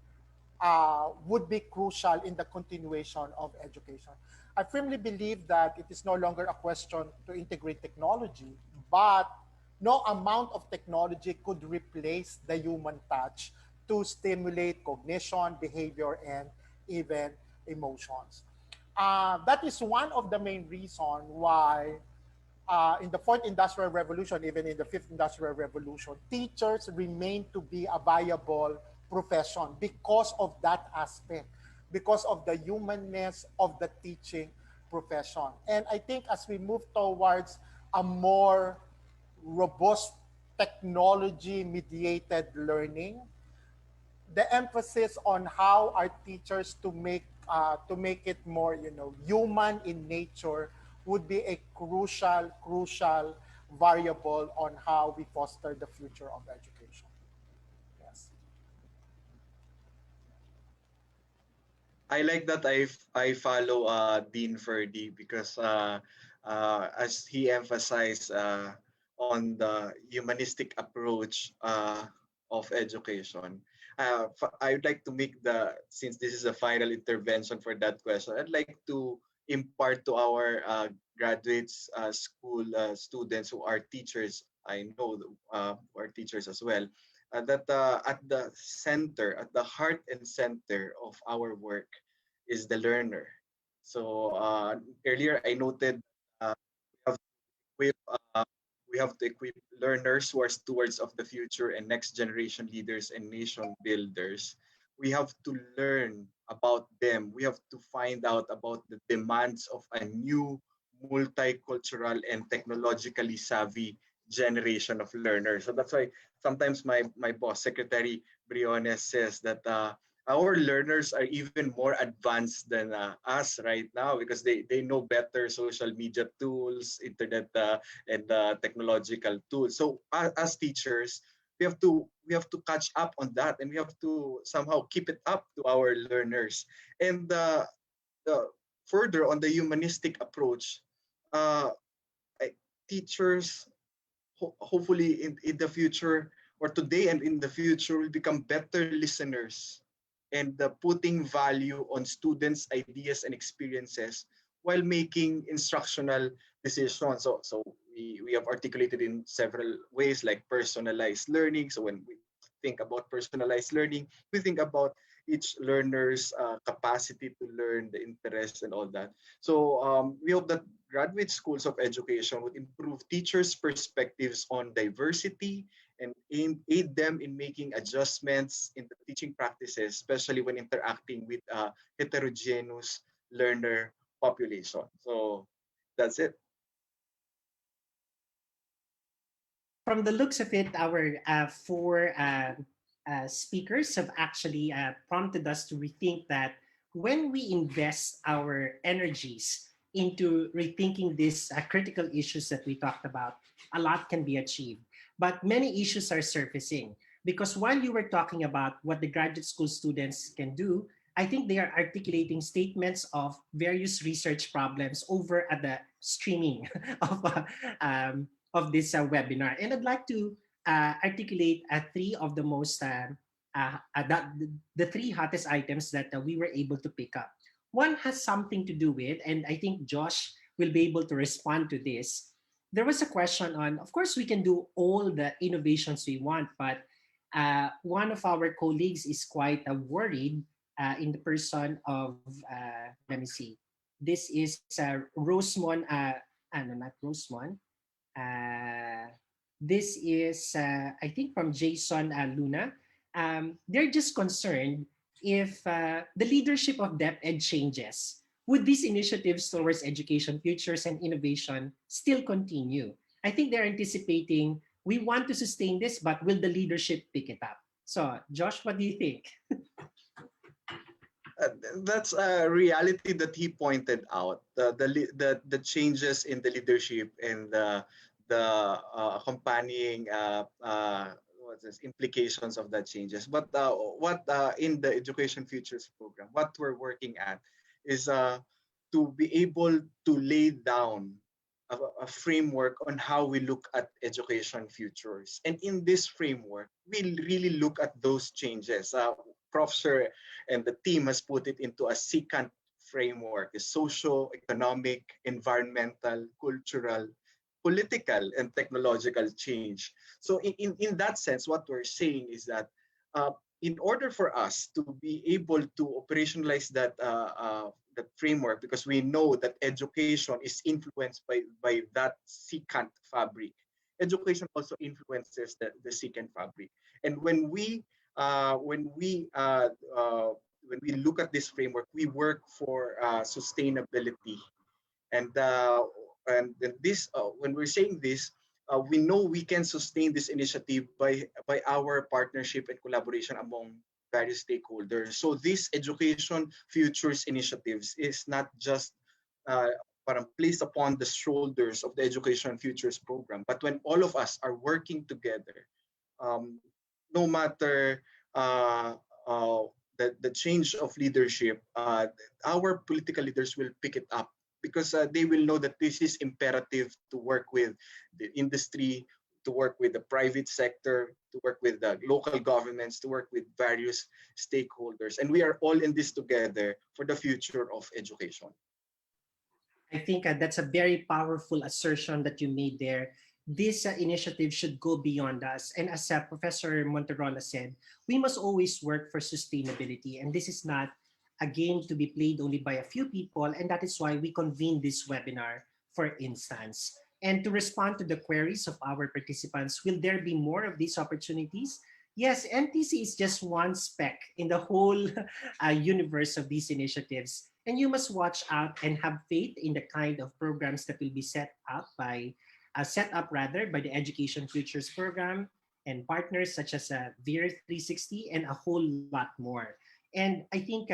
[SPEAKER 5] would be crucial in the continuation of education. I firmly believe that it is no longer a question to integrate technology, but no amount of technology could replace the human touch to stimulate cognition, behavior, and even emotions. That is one of the main reasons why in the fourth industrial revolution, even in the fifth industrial revolution, teachers remain to be a viable profession because of that aspect, because of the humanness of the teaching profession. And I think as we move towards a more robust technology mediated learning, the emphasis on how our teachers to make it more, human in nature would be a crucial variable on how we foster the future of education. Yes.
[SPEAKER 3] I like that I follow Dean Ferdy because as he emphasized on the humanistic approach of education. I would like to make since this is a final intervention for that question, I'd like to impart to our graduates, school students who are teachers. I know who are teachers as well, that at the center, at the heart and center of our work is the learner. So earlier I noted we have equip, uh, we have to equip learners who are stewards of the future and next generation leaders and nation builders. We have to learn about them. We have to find out about the demands of a new multicultural and technologically savvy generation of learners. So that's why sometimes my boss, Secretary Briones, says that our learners are even more advanced than us right now because they know better social media tools, internet, and technological tools. So as teachers, we have to catch up on that, and we have to somehow keep it up to our learners. And further on the humanistic approach, uh, teachers hopefully in the future, or today and in the future, will become better listeners and putting value on students' ideas and experiences while making instructional decisions. So we have articulated in several ways like personalized learning. So when we think about personalized learning, we think about each learner's capacity to learn, the interest, and all that. So we hope that graduate schools of education would improve teachers' perspectives on diversity and aid them in making adjustments in the teaching practices, especially when interacting with a heterogeneous learner population. So that's it.
[SPEAKER 1] From the looks of it, our four speakers have actually prompted us to rethink that when we invest our energies into rethinking these critical issues that we talked about, a lot can be achieved. But many issues are surfacing because while you were talking about what the graduate school students can do, I think they are articulating statements of various research problems over at the streaming of this webinar. And I'd like to articulate three of the most, the three hottest items that we were able to pick up. One has something to do with, and I think Josh will be able to respond to this. There was a question on, of course, we can do all the innovations we want, but one of our colleagues is quite worried in the person of, let me see, this is Rosemont, no, not Rosemont, uh, this is, I think, from Jason Luna. They're just concerned if the leadership of DepEd changes. Would these initiatives towards education, futures, and innovation still continue? I think they're anticipating we want to sustain this, but will the leadership pick it up? So, Josh, what do you think?
[SPEAKER 3] uh, that's a reality that he pointed out. The changes in the leadership and the accompanying what's this, implications of that changes. But what in the Education Futures program, what we're working at is to be able to lay down a framework on how we look at education futures. And in this framework, we really look at those changes. Professor and the team has put it into a secant framework: is socio-economic, environmental, cultural, political, and technological change. So in that sense, what we're saying is that in order for us to be able to operationalize that framework, because we know that education is influenced by that secant fabric. Education also influences the secant fabric. And when we look at this framework, we work for sustainability. And this when we're saying this, we know we can sustain this initiative by our partnership and collaboration among various stakeholders. So this education futures initiatives is not just uh, parang placed upon the shoulders of the education futures program, but when all of us are working together, um, no matter uh, uh, the change of leadership, our political leaders will pick it up because they will know that this is imperative to work with the industry, to work with the private sector, to work with the local governments, to work with various stakeholders. And we are all in this together for the future of education.
[SPEAKER 1] I think that's a very powerful assertion that you made there. This initiative should go beyond us. And as Professor Monterola said, we must always work for sustainability. And this is not a game to be played only by a few people. And that is why we convened this webinar, for instance. And to respond to the queries of our participants, will there be more of these opportunities? Yes, NTC is just one speck in the whole universe of these initiatives. And you must watch out and have faith in the kind of programs that will be set up rather by the Education Futures program and partners such as VEER 360 and a whole lot more. And I think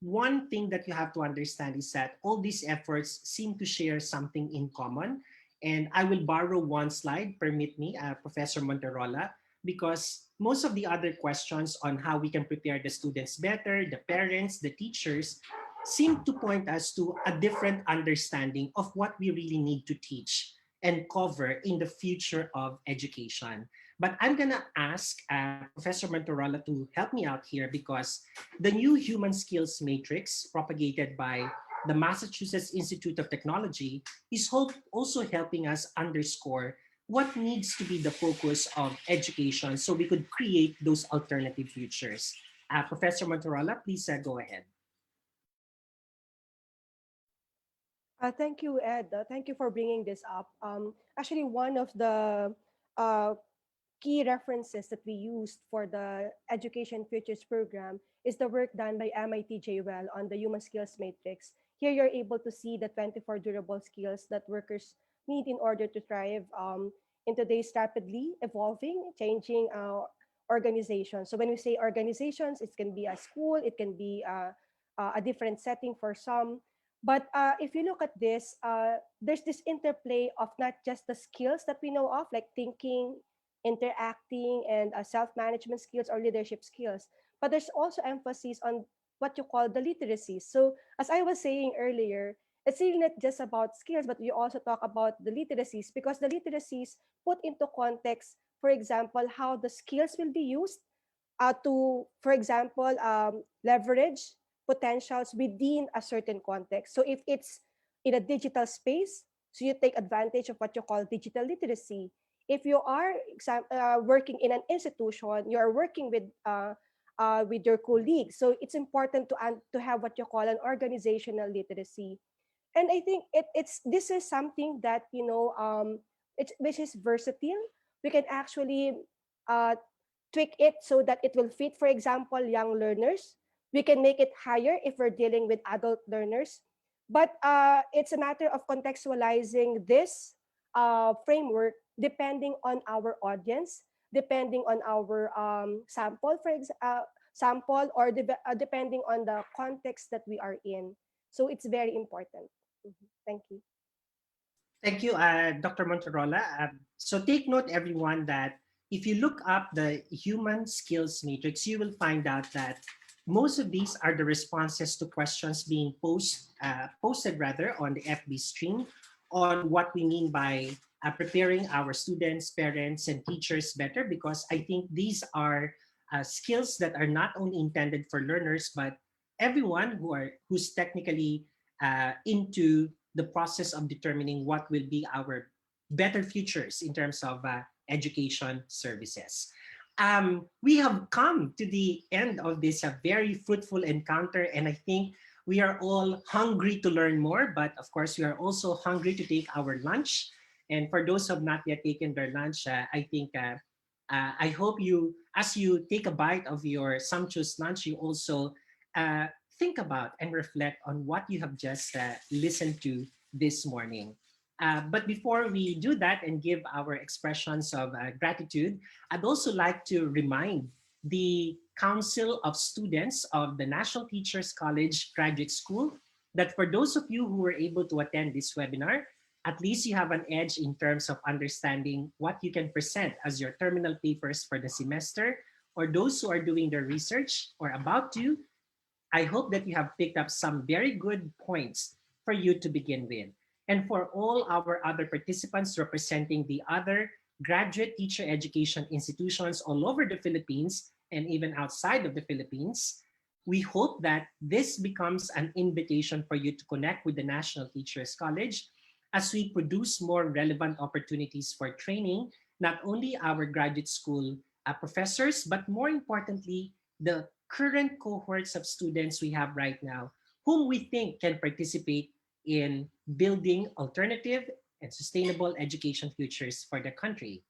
[SPEAKER 1] one thing that you have to understand is that all these efforts seem to share something in common. And I will borrow one slide, permit me, Professor Monterola, because most of the other questions on how we can prepare the students better, the parents, the teachers, seem to point us to a different understanding of what we really need to teach and cover in the future of education. But I'm going to ask Professor Monterola to help me out here because the new human skills matrix propagated by the Massachusetts Institute of Technology is also helping us underscore what needs to be the focus of education so we could create those alternative futures. Professor Monterola, please go ahead.
[SPEAKER 2] Thank you, Ed. Thank you for bringing this up. Actually, one of the uh, key references that we used for the Education Futures program is the work done by MIT JWell on the Human Skills Matrix. Here, you're able to see the 24 durable skills that workers need in order to thrive in today's rapidly evolving, changing organization. So when we say organizations, it can be a school, it can be a different setting for some. But if you look at this, there's this interplay of not just the skills that we know of, like thinking, interacting, and self-management skills or leadership skills, but there's also emphasis on what you call the literacies. So as I was saying earlier, it's really not just about skills, but we also talk about the literacies because the literacies put into context, for example, how the skills will be used to, for example, leverage potentials within a certain context. So if it's in a digital space, so you take advantage of what you call digital literacy. If you are working in an institution, you are working with your colleagues. So it's important to have what you call an organizational literacy. And I think it's this is something that it's which is versatile. We can actually uh, tweak it so that it will fit, for example, young learners. We can make it higher if we're dealing with adult learners. But it's a matter of contextualizing this framework depending on our audience, depending on our sample, or depending on the context that we are in. So it's very important. Thank you.
[SPEAKER 1] Thank you, Dr. Monterola. So take note, everyone, that if you look up the human skills matrix, you will find out that most of these are the responses to questions being posted rather on the FB stream on what we mean by preparing our students, parents, and teachers better, because I think these are skills that are not only intended for learners, but everyone who's technically into the process of determining what will be our better futures in terms of education services. We have come to the end of this very fruitful encounter, and I think we are all hungry to learn more, but of course, we are also hungry to take our lunch. And for those who have not yet taken their lunch, I think I hope you, as you take a bite of your sumptuous lunch, you also uh, think about and reflect on what you have just listened to this morning. But before we do that and give our expressions of gratitude, I'd also like to remind the Council of Students of the National Teachers College Graduate School that for those of you who were able to attend this webinar, at least you have an edge in terms of understanding what you can present as your terminal papers for the semester, or those who are doing their research or about to. I hope that you have picked up some very good points for you to begin with. And for all our other participants representing the other graduate teacher education institutions all over the Philippines and even outside of the Philippines, we hope that this becomes an invitation for you to connect with the National Teachers College as we produce more relevant opportunities for training, not only our graduate school professors, but more importantly, the current cohorts of students we have right now, whom we think can participate in building alternative and sustainable education futures for the country.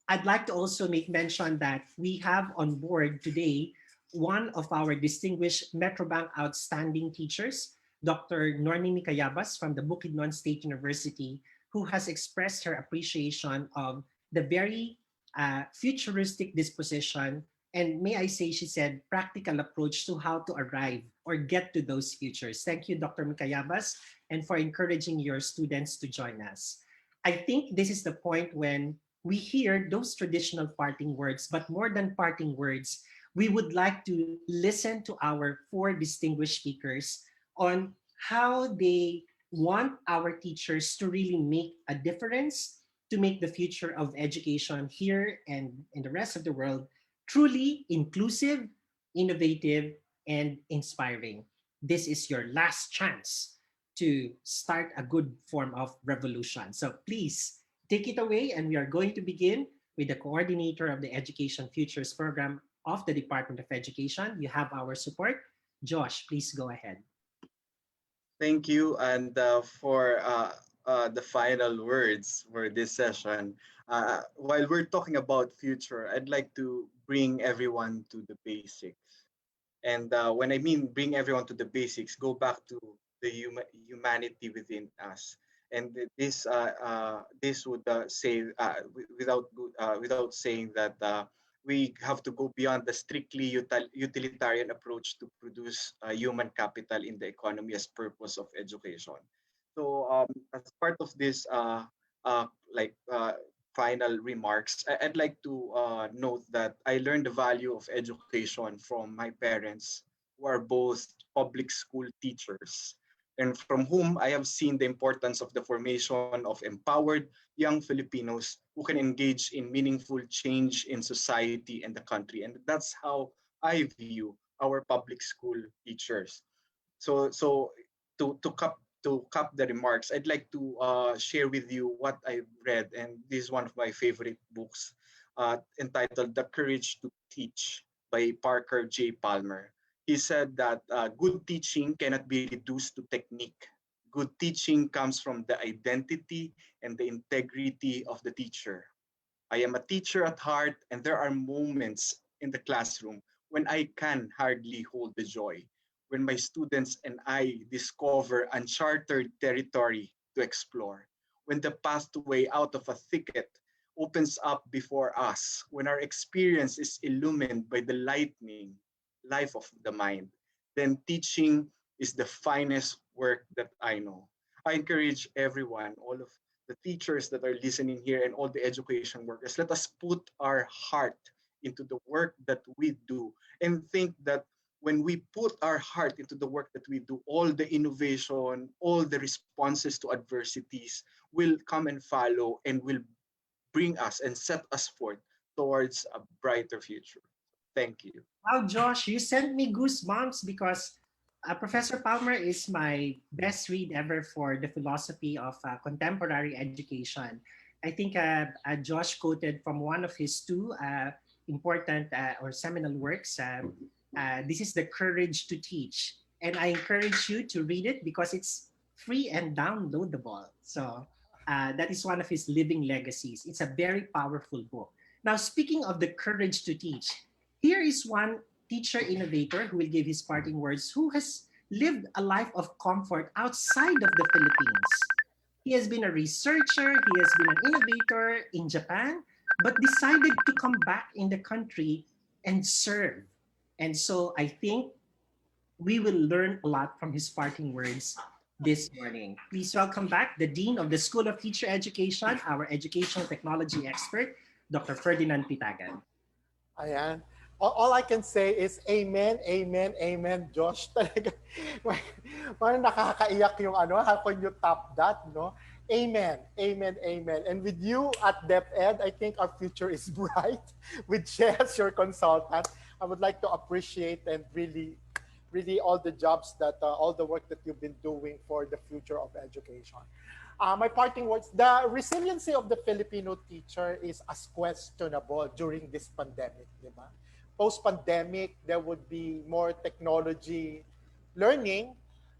[SPEAKER 1] I'd like to also make mention that we have on board today one of our distinguished Metrobank outstanding teachers, Dr. Norni Mikayabas from the Bukidnon State University, who has expressed her appreciation of the very futuristic disposition and may I say, she said, practical approach to how to arrive or get to those futures. Thank you, Dr. Mikayabas, and for encouraging your students to join us. I think this is the point when we hear those traditional parting words, but more than parting words, we would like to listen to our four distinguished speakers on how they want our teachers to really make a difference to make the future of education here and in the rest of the world truly inclusive, innovative, and inspiring. This is your last chance to start a good form of revolution. So please take it away, and we are going to begin with the coordinator of the Education Futures program of the Department of Education. You have our support. Josh, please go ahead.
[SPEAKER 3] Thank you. And for the final words for this session, while we're talking about future, I'd like to bring everyone to the basics. And when I mean bring everyone to the basics, go back to the humanity within us. And this would say without saying that we have to go beyond the strictly utilitarian approach to produce human capital in the economy as purpose of education. So as part of this like final remarks, I'd like to note that I learned the value of education from my parents, who are both public school teachers, and from whom I have seen the importance of the formation of empowered young Filipinos who can engage in meaningful change in society and the country. And that's how I view our public school teachers. So to cap the remarks, I'd like to share with you what I've read, and this is one of my favorite books, entitled "The Courage to Teach" by Parker J. Palmer. He said that good teaching cannot be reduced to technique. Good teaching comes from the identity and the integrity of the teacher. I am a teacher at heart, and there are moments in the classroom when I can hardly hold the joy, when my students and I discover uncharted territory to explore, when the pathway out of a thicket opens up before us, when our experience is illumined by the lightning life of the mind, then teaching is the finest work that I know. I encourage everyone, all of the teachers that are listening here and all the education workers, let us put our heart into the work that we do and think that when we put our heart into the work that we do, all the innovation, all the responses to adversities will come and follow and will bring us and set us forth towards a brighter future. Thank you.
[SPEAKER 1] Wow, Josh, you sent me goosebumps because Professor Palmer is my best read ever for the philosophy of contemporary education. I think Josh quoted from one of his two important or seminal works. This is The Courage to Teach. And I encourage you to read it because it's free and downloadable. So that is one of his living legacies. It's a very powerful book. Now, speaking of the courage to teach, here is one teacher innovator who will give his parting words who has lived a life of comfort outside of the Philippines. He has been a researcher, he has been an innovator in Japan, but decided to come back in the country and serve. And so I think we will learn a lot from his parting words this morning. Please welcome back the Dean of the School of Teacher Education, our educational technology expert, Dr. Ferdinand Pitagan.
[SPEAKER 5] Ayan. All I can say is amen, amen, amen, Josh. Talaga, parang nakakaiyak yung ano, how can you top that, no? Amen, amen, amen. And with you at DepEd, I think our future is bright. With Jess, your consultant, I would like to appreciate and really all the jobs that, all the work that you've been doing for the future of education. My parting words, the resiliency of the Filipino teacher is as questionable during this pandemic, di ba? Post-pandemic, there would be more technology learning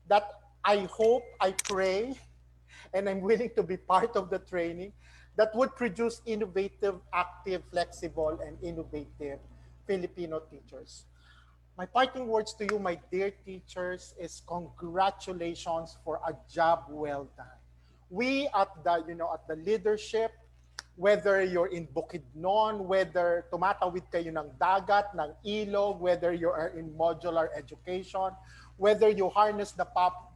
[SPEAKER 5] that I hope, I pray, and I'm willing to be part of the training that would produce innovative, active, flexible, and innovative Filipino teachers. My parting words to you, my dear teachers, is congratulations for a job well done. We at the, at the leadership, whether you're in Bukidnon, whether tumatawid kayo ng dagat, ng ilog, whether you are in modular education, whether you harness the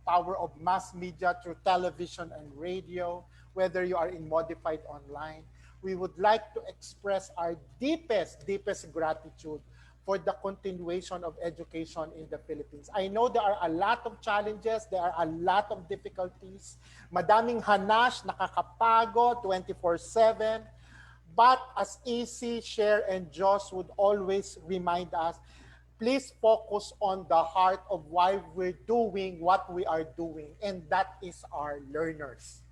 [SPEAKER 5] power of mass media through television and radio, whether you are in modified online, we would like to express our deepest gratitude for the continuation of education in the Philippines. I know there are a lot of challenges, there are a lot of difficulties, madaming hanash, nakakapagod, 24/7, but as EC, Share, and Josh would always remind us, please focus on the heart of why we're doing what we are doing, and that is our learners.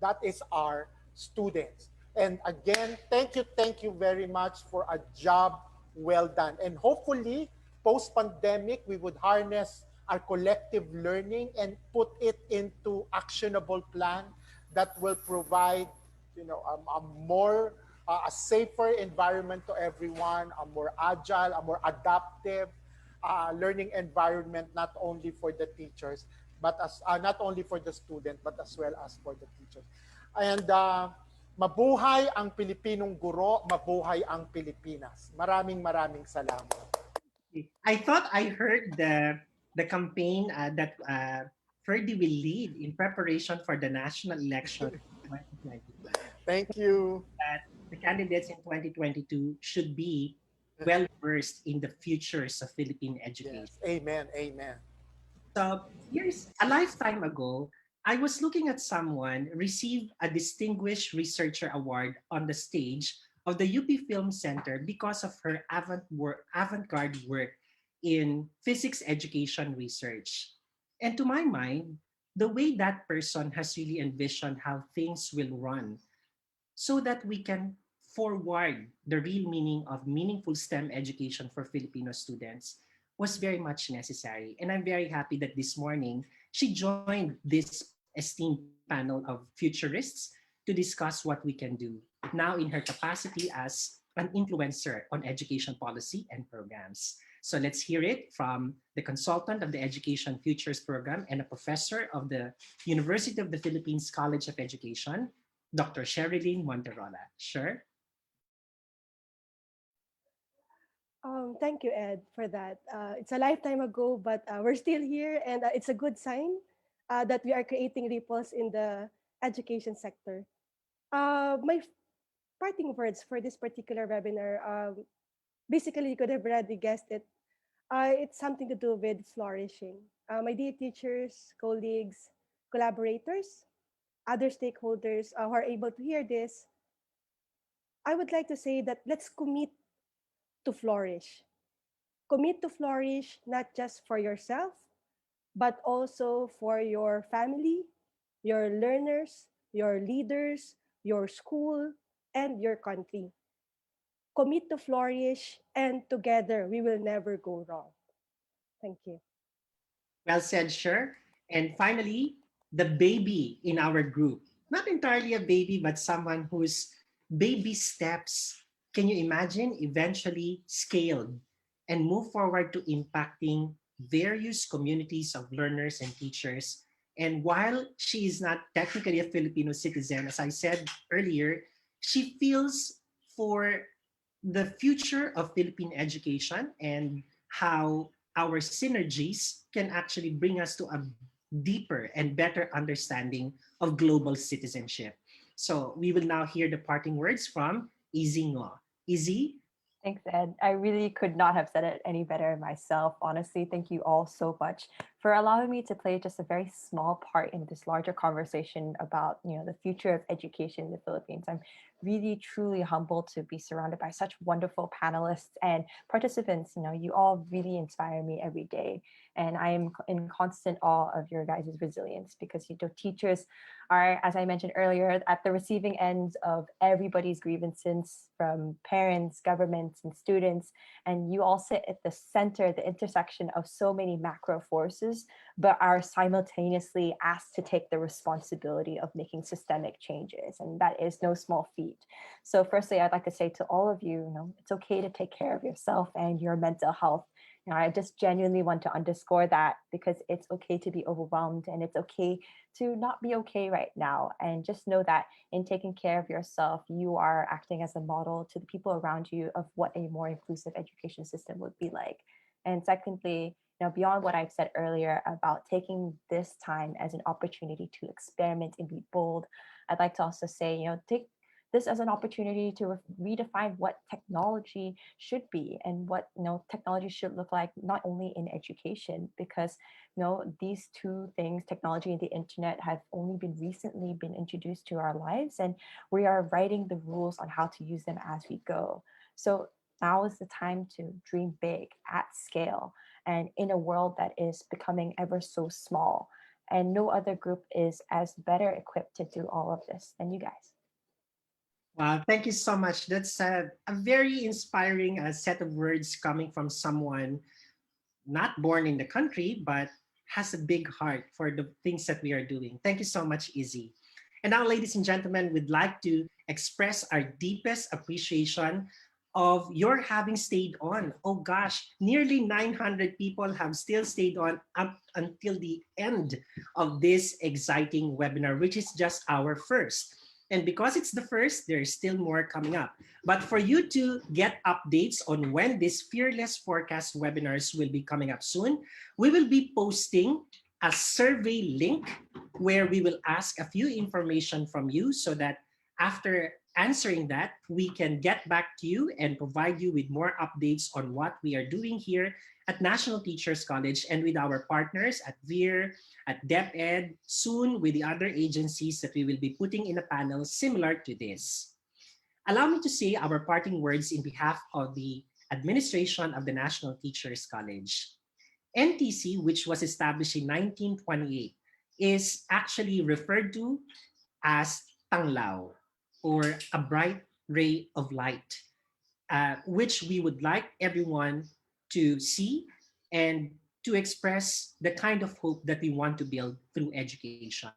[SPEAKER 5] That is our students. And again, thank you very much for a job well done. And hopefully, post-pandemic, we would harness our collective learning and put it into actionable plan that will provide, a more, a safer environment to everyone, a more agile, a more adaptive learning environment, not only for the teachers, but as not only for the student, but as well as for the teachers. And mabuhay ang Pilipinong guro, mabuhay ang Pilipinas. Maraming salamat.
[SPEAKER 1] I thought I heard the campaign that Ferdy will lead in preparation for the national election 2022.
[SPEAKER 5] Thank you.
[SPEAKER 1] That the candidates in 2022 should be well versed in the futures of Philippine education.
[SPEAKER 5] Yes. Amen. Amen.
[SPEAKER 1] So here's a lifetime ago, I was looking at someone receive a Distinguished Researcher Award on the stage of the UP Film Center because of her avant-garde work in physics education research. And to my mind, the way that person has really envisioned how things will run so that we can forward the real meaning of meaningful STEM education for Filipino students was very much necessary. And I'm very happy that this morning she joined this esteemed panel of futurists to discuss what we can do now in her capacity as an influencer on education policy and programs. So let's hear it from the consultant of the Education Futures Program and a professor of the University of the Philippines College of Education, Dr. Sherilyn Monterola. Sure.
[SPEAKER 2] Thank you, Ed, for that. It's a lifetime ago, but we're still here, and it's a good sign that we are creating ripples in the education sector. My parting words for this particular webinar, basically, you could have already guessed it. It's something to do with flourishing. My dear teachers, colleagues, collaborators, other stakeholders who are able to hear this, I would like to say that let's commit to flourish. Commit to flourish not just for yourself, but also for your family, your learners, your leaders, your school, and your country. Commit to flourish, and together we will never go wrong. Thank you.
[SPEAKER 1] Well said, sure. And finally, the baby in our group. Not entirely a baby, but someone whose baby steps, can you imagine, eventually scaled and move forward to impacting various communities of learners and teachers. And while she is not technically a Filipino citizen, as I said earlier, she feels for the future of Philippine education and how our synergies can actually bring us to a deeper and better understanding of global citizenship. So we will now hear the parting words from Izzy Ngo. Izzy?
[SPEAKER 4] Thanks, Ed. I really could not have said it any better myself. Honestly, thank you all so much for allowing me to play just a very small part in this larger conversation about, the future of education in the Philippines. I'm really, truly humbled to be surrounded by such wonderful panelists and participants. You all really inspire me every day. And I am in constant awe of your guys' resilience because, teachers are, as I mentioned earlier, at the receiving ends of everybody's grievances from parents, governments, and students. And you all sit at the center, the intersection of so many macro forces resources, but are simultaneously asked to take the responsibility of making systemic changes. And that is no small feat. So firstly, I'd like to say to all of you, it's okay to take care of yourself and your mental health. I just genuinely want to underscore that, because it's okay to be overwhelmed and it's okay to not be okay right now. And just know that in taking care of yourself, you are acting as a model to the people around you of what a more inclusive education system would be like. And secondly, beyond what I've said earlier about taking this time as an opportunity to experiment and be bold, I'd like to also say, take this as an opportunity to redefine what technology should be and what technology should look like, not only in education, because these two things, technology and the internet, have only been recently been introduced to our lives, and we are writing the rules on how to use them as we go. So now is the time to dream big at scale and in a world that is becoming ever so small. And no other group is as better equipped to do all of this than you guys.
[SPEAKER 1] Wow, thank you so much. That's a very inspiring set of words coming from someone not born in the country, but has a big heart for the things that we are doing. Thank you so much, Izzy. And now, ladies and gentlemen, we'd like to express our deepest appreciation of your having stayed on. Oh gosh, nearly 900 people have still stayed on up until the end of this exciting webinar, which is just our first. And because it's the first, there's still more coming up. But for you to get updates on when these Fearless Forecast webinars will be coming up soon, we will be posting a survey link where we will ask a few information from you, so that after answering that, we can get back to you and provide you with more updates on what we are doing here at National Teachers College and with our partners at VEER, at DepEd, soon with the other agencies that we will be putting in a panel similar to this. Allow me to say our parting words in behalf of the administration of the National Teachers College. NTC, which was established in 1928, is actually referred to as Tanglaw, or a bright ray of light, which we would like everyone to see and to express the kind of hope that we want to build through education.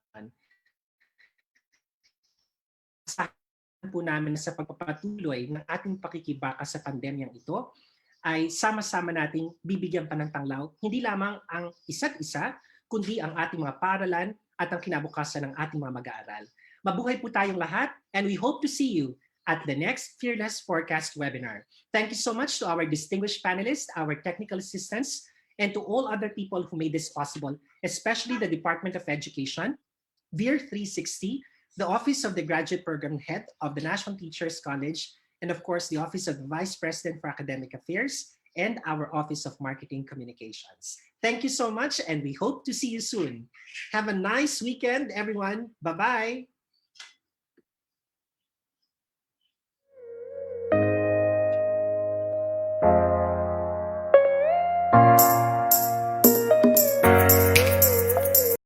[SPEAKER 1] Asahan po namin na sa pagpapatuloy ng ating pakikibaka sa pandemyang ito, ay sama-sama nating bibigyan pa ng tanglaw hindi lamang ang isa't isa, kundi ang ating mga paaralan at ang kinabukasan ng ating mga mag-aaral. Mabuhay po tayong lahat, and we hope to see you at the next Fearless Forecast webinar. Thank you so much to our distinguished panelists, our technical assistants, and to all other people who made this possible, especially the Department of Education, VEER 360, the Office of the Graduate Program Head of the National Teachers College, and of course, the Office of the Vice President for Academic Affairs, and our Office of Marketing Communications. Thank you so much, and we hope to see you soon. Have a nice weekend, everyone. Bye-bye.